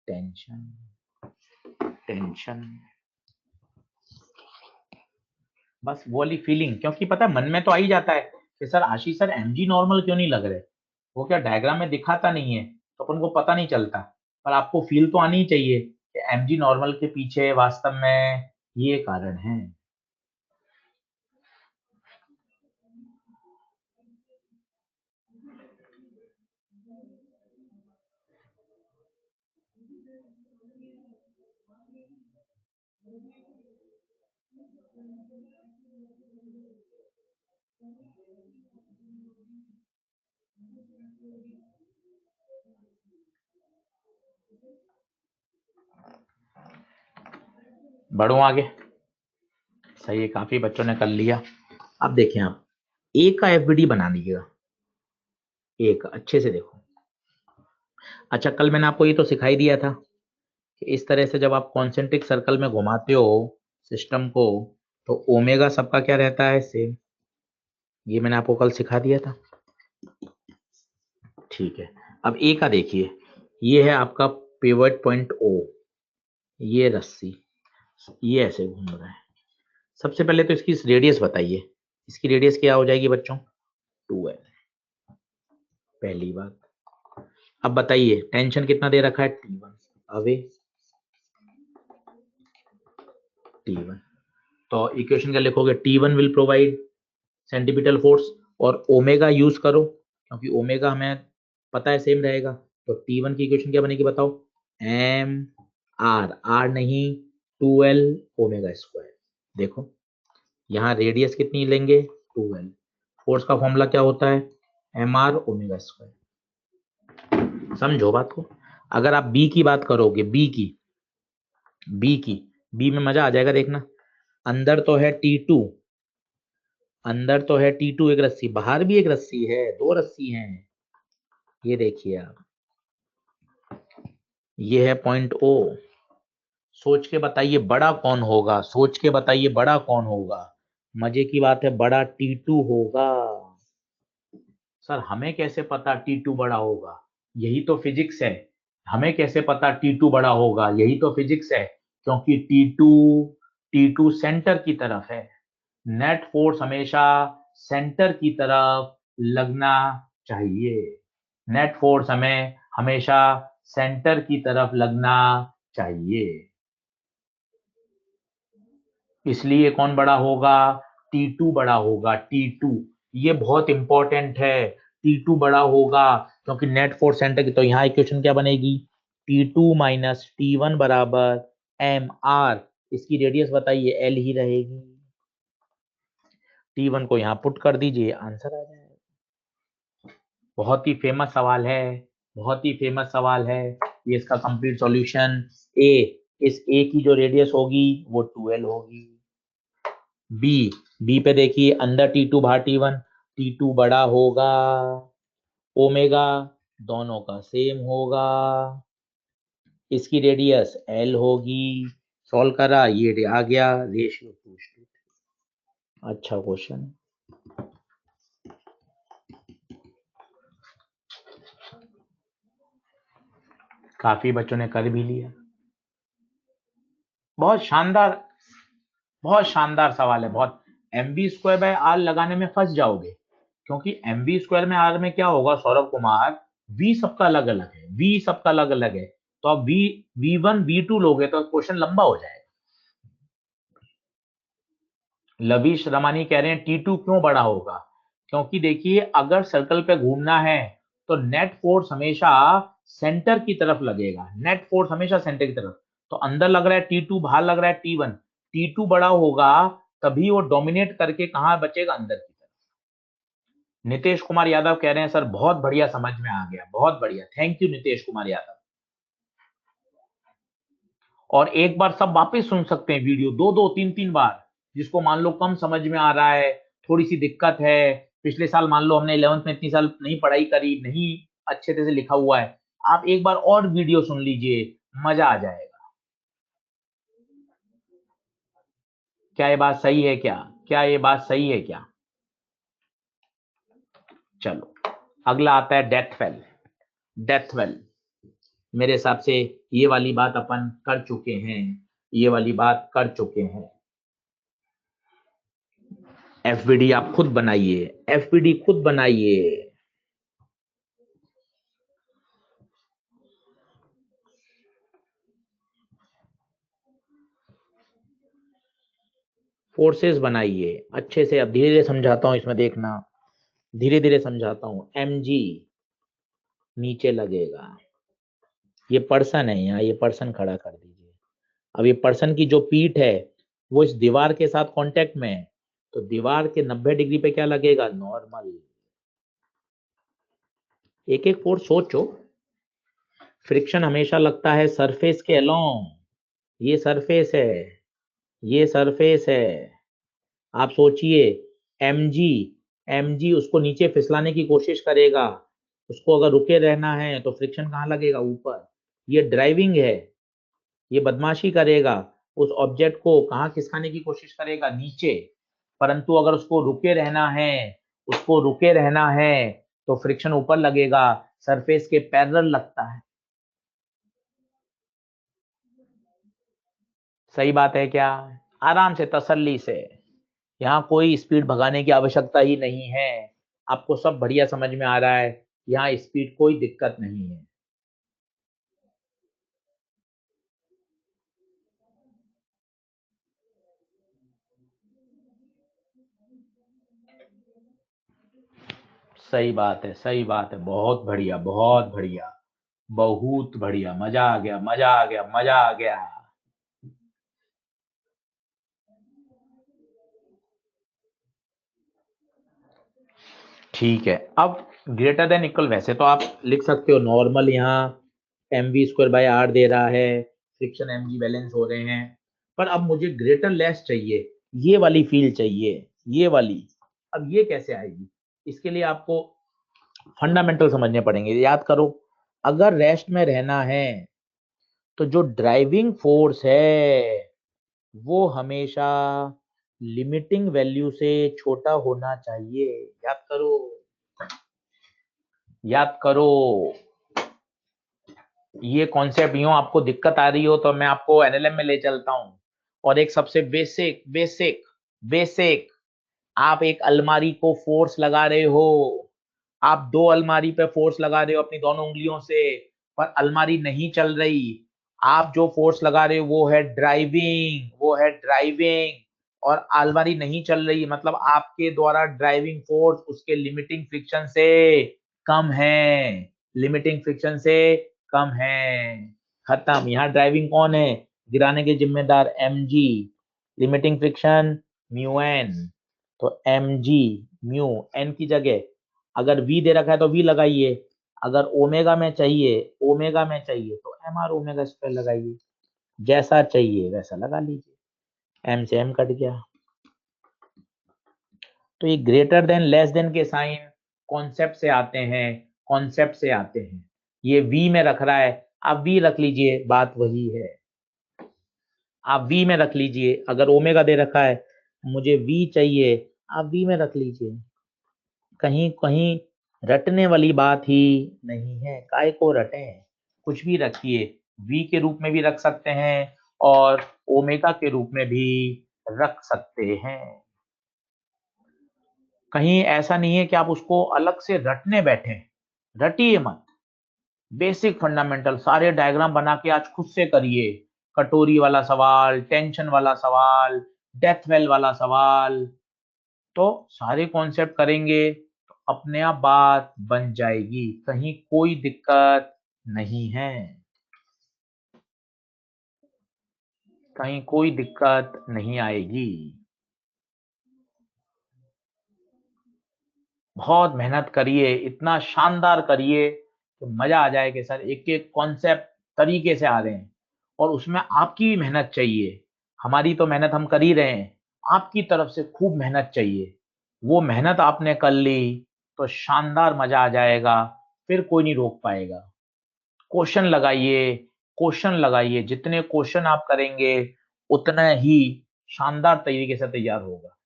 टेंशन, टेंशन, बस वो वाली फीलिंग, क्योंकि पता है मन में तो आ ही जाता है कि सर आशीष सर mg नॉर्मल क्यों नहीं लग रहे, वो क्या डायग्राम में दिखाता नहीं है, तो अपन को पता नहीं चलता, पर आपको फील तो आनी ही चाहिए कि mg नॉर्मल के पीछे वास्तव में ये कारण है। बढ़ो आगे, सही है, काफी बच्चों ने कर लिया। अब देखें आप, ए का एफबीडी बना दीजिएगा, ए का अच्छे से देखो। अच्छा कल मैंने आपको ये तो सिखाई दिया था इस तरह से जब आप कॉन्सेंट्रिक सर्कल में घुमाते हो सिस्टम को तो ओमेगा सबका क्या रहता है, सेम। ये मैंने आपको कल सिखा दिया था। ठीक है, अब ए का देखिए, ये है आपका पिवट पॉइंट ओ, ये रस्सी, ये ऐसे घूम रहा है। सबसे पहले तो इसकी रेडियस बताइए, इसकी रेडियस क्या हो जाएगी बच्चों, 2l, पहली बात। अब बताइए टेंशन कितना दे रखा है, T1 अवे, T1। तो इक्वेशन क्या लिखोगे, T1 will provide centripetal force और ओमेगा यूज करो क्योंकि ओमेगा हमें पता है सेम रहेगा। तो T1 की इक्वेशन क्या बनेगी बताओ, एम आर, आर नहीं 2l ओमेगा स्क्वायर। देखो यहाँ रेडियस कितनी लेंगे, 2l, फोर्स का फॉर्मूला क्या होता है, एम आर ओमेगा स्क्वायर। समझो बात को। अगर आप बी की बात करोगे, बी में मजा आ जाएगा देखना। अंदर तो है T2, अंदर तो है T2 एक रस्सी, बाहर भी एक रस्सी है, दो रस्सी हैं। ये देखिए आप, ये है पॉइंट ओ। सोच के बताइए बड़ा कौन होगा, सोच के बताइए बड़ा कौन होगा। मजे की बात है, बड़ा T2 होगा। सर हमें कैसे पता T2 बड़ा होगा, यही तो फिजिक्स है। हमें कैसे पता T2 बड़ा होगा, यही तो फिजिक्स है। क्योंकि T2 सेंटर की तरफ है, नेट फोर्स हमेशा सेंटर की तरफ लगना चाहिए। नेट फोर्स हमें हमेशा सेंटर की तरफ लगना चाहिए। इसलिए कौन बड़ा होगा, T2 बड़ा होगा, T2। ये बहुत इंपॉर्टेंट है, T2 बड़ा होगा क्योंकि नेट फोर्स सेंटर की। तो यहाँ इक्वेशन क्या बनेगी, T2 माइनस T1 बराबर एम आर, इसकी रेडियस बताइए, एल ही रहेगी। T1 को यहाँ पुट कर दीजिए, आंसर आ जाएगा। बहुत ही फेमस सवाल है, बहुत ही फेमस सवाल है ये। इसका कंप्लीट सॉल्यूशन ए, इस ए की जो रेडियस होगी वो 2l होगी। बी पे देखिए, अंदर T2 बाहर T1, T2 बड़ा होगा, ओमेगा दोनों का सेम होगा, इसकी रेडियस l होगी। सॉल्व करा, ये आ गया रेशियो 2:3। अच्छा क्वेश्चन, काफी बच्चों ने कर भी लिया। बहुत शानदार, बहुत शानदार सवाल है, बहुत। mv²/r लगाने में फंस जाओगे क्योंकि mv² में r में क्या होगा सौरभ कुमार, v सबका अलग अलग है, v सबका अलग अलग है। तो अब v1 v2 लोगे तो क्वेश्चन लंबा हो जाएगा। लवीश रमानी कह रहे हैं T2 क्यों बड़ा होगा, क्योंकि देखिए अगर सर्कल पे घूमना है तो नेट फोर्स हमेशा सेंटर की तरफ लगेगा, नेट फोर्स हमेशा सेंटर की तरफ। तो अंदर लग रहा है T2, बाहर लग रहा है T1, T2 बड़ा होगा तभी वो डोमिनेट करके कहां बचेगा, अंदर की तरफ। नितेश कुमार यादव कह रहे हैं सर बहुत बढ़िया, समझ में आ गया, बहुत बढ़िया, थैंक यू नितेश कुमार यादव। और एक बार सब वापस सुन सकते हैं वीडियो, दो दो तीन तीन बार। जिसको मान लो कम समझ में आ रहा है, थोड़ी सी दिक्कत है, पिछले साल मान लो हमने 11th में इतनी साल नहीं पढ़ाई करी, नहीं अच्छे तरह से लिखा हुआ है, आप एक बार और वीडियो सुन लीजिए, मजा आ जाएगा। क्या ये बात सही है क्या, क्या ये बात सही है क्या। चलो अगला आता है डेथ वेल। डेथ वेल मेरे हिसाब से ये वाली बात अपन कर चुके हैं, ये वाली बात कर चुके हैं। एफबीडी आप खुद बनाइए, एफबीडी खुद बनाइए। फोर्सेस बनाइए अच्छे से। अब धीरे धीरे समझाता हूं, इसमें देखना, धीरे धीरे समझाता हूं। mg नीचे लगेगा, ये पर्सन है यहाँ, ये पर्सन खड़ा कर दीजिए। अब ये पर्सन की जो पीठ है वो इस दीवार के साथ कांटेक्ट में है, तो दीवार के 90 डिग्री पे क्या लगेगा, नॉर्मल। एक एक फोर्स सोचो। फ्रिक्शन हमेशा लगता है सरफेस के अलोंग, ये सरफेस है, ये सरफेस है। आप सोचिए, mg, mg उसको नीचे फिसलाने की कोशिश करेगा, उसको अगर रुके रहना है तो फ्रिक्शन कहाँ लगेगा, ऊपर। ये ड्राइविंग है, ये बदमाशी करेगा, उस ऑब्जेक्ट को कहाँ खिसकाने की कोशिश करेगा, नीचे। परंतु अगर उसको रुके रहना है तो फ्रिक्शन ऊपर लगेगा, सरफेस के पैरेलल लगता है। सही बात है क्या? आराम से, तसल्ली से, यहाँ कोई स्पीड भगाने की आवश्यकता ही नहीं है। आपको सब बढ़िया समझ में आ रहा है, यहाँ स्पीड कोई दिक्कत नहीं है। सही बात है, सही बात है, बहुत बढ़िया, बहुत बढ़िया, बहुत बढ़िया, मजा आ गया, मजा आ गया, मजा आ गया। ठीक है, अब ग्रेटर देन इक्वल वैसे तो आप लिख सकते हो नॉर्मल, यहाँ mv²/r दे रहा है, फ्रिक्शन mg बैलेंस हो रहे हैं, पर अब मुझे ग्रेटर लेस चाहिए, ये वाली फील चाहिए, ये वाली। अब ये कैसे आएगी? इसके लिए आपको फंडामेंटल समझने पड़ेंगे। याद करो, अगर रेस्ट में रहना है तो जो ड्राइविंग फोर्स है वो हमेशा लिमिटिंग वैल्यू से छोटा होना चाहिए। याद करो, याद करो। ये कॉन्सेप्ट यूं आपको दिक्कत आ रही हो तो मैं आपको एनएलएम में ले चलता हूं। और एक सबसे बेसिक बेसिक बेसिक, आप एक अलमारी को फोर्स लगा रहे हो, आप दो अलमारी पे फोर्स लगा रहे हो अपनी दोनों उंगलियों से, पर अलमारी नहीं चल रही। आप जो फोर्स लगा रहे हो वो है ड्राइविंग, वो है ड्राइविंग। और अलमारी नहीं चल रही, मतलब आपके द्वारा ड्राइविंग फोर्स उसके लिमिटिंग फ्रिक्शन से कम है, लिमिटिंग फ्रिक्शन से कम है। खत्म। यहाँ ड्राइविंग कौन है? गिराने के जिम्मेदार mg, limiting friction mu N. तो mg म्यू एन की जगह अगर v दे रखा है तो v लगाइए, अगर ओमेगा में चाहिए तो mr ओमेगा स्क्वायर लगाइए, जैसा चाहिए वैसा लगा लीजिए, m से m कट गया। तो ये ग्रेटर देन लेस देन के साइन कॉन्सेप्ट से आते हैं, कॉन्सेप्ट से आते हैं। ये v में रख रहा है, आप v रख लीजिए, बात वही है। आप v में रख लीजिए, अगर ओमेगा दे रखा है मुझे v चाहिए, आप v में रख लीजिए। कहीं कहीं रटने वाली बात ही नहीं है, काय को रटे, कुछ भी रखिए। v के रूप में भी रख सकते हैं और ओमेगा के रूप में भी रख सकते हैं। कहीं ऐसा नहीं है कि आप उसको अलग से रटने बैठे, रटिए मत। बेसिक फंडामेंटल सारे डायग्राम बना के आज खुद से करिए। कटोरी वाला सवाल, टेंशन वाला सवाल, डेथ वेल वाला सवाल, तो सारे कॉन्सेप्ट करेंगे तो अपने आप बात बन जाएगी, कहीं कोई दिक्कत नहीं है, कहीं कोई दिक्कत नहीं आएगी। बहुत मेहनत करिए, इतना शानदार करिए कि मजा आ जाए कि सर एक एक कॉन्सेप्ट तरीके से आ रहे हैं, और उसमें आपकी भी मेहनत चाहिए। हमारी तो मेहनत हम कर ही रहे हैं, आपकी तरफ से खूब मेहनत चाहिए। वो मेहनत आपने कर ली तो शानदार मजा आ जाएगा, फिर कोई नहीं रोक पाएगा। क्वेश्चन लगाइए, क्वेश्चन लगाइए, जितने क्वेश्चन आप करेंगे उतना ही शानदार तरीके से तैयार होगा।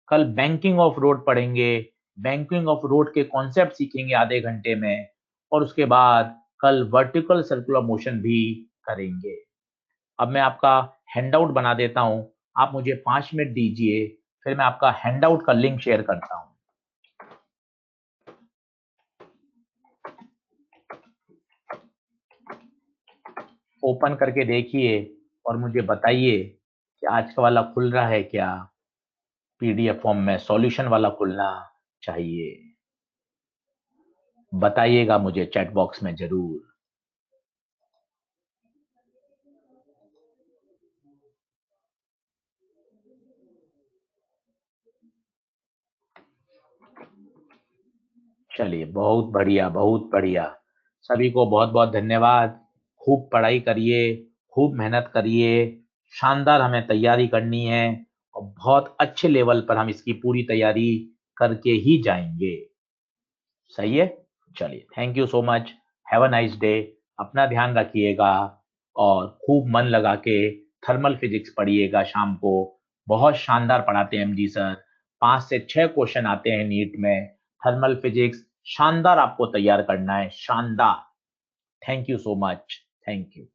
कल बैंकिंग ऑफ रोड पढ़ेंगे, बैंकिंग ऑफ रोड के कॉन्सेप्ट सीखेंगे आधे घंटे में, और उसके बाद कल वर्टिकल सर्कुलर मोशन भी करेंगे। अब मैं आपका हैंडआउट बना देता हूं, आप मुझे 5 मिनट दीजिए, फिर मैं आपका हैंडआउट का लिंक शेयर करता हूं। ओपन करके देखिए और मुझे बताइए कि आज का वाला खुल रहा है क्या, पीडीएफ फॉर्म में सॉल्यूशन वाला खुलना चाहिए। बताइएगा मुझे चैट बॉक्स में जरूर। चलिए, बहुत बढ़िया, बहुत बढ़िया। सभी को बहुत बहुत धन्यवाद। खूब पढ़ाई करिए, खूब मेहनत करिए, शानदार हमें तैयारी करनी है, और बहुत अच्छे लेवल पर हम इसकी पूरी तैयारी करके ही जाएंगे। सही है? चलिए, thank you so much, have a nice day, अपना ध्यान रखिएगा, और खूब मन लगा के थर्मल फिजिक्स पढ़िएगा शाम को। बहुत शानदार पढ़ाते हैं एमजी सर। 5 से 6 क्वेश्चन आते हैं नीट में। थर्मल फिजिक्स शानदार आपको तैयार करना है, शानदार। Thank you so much. Thank you.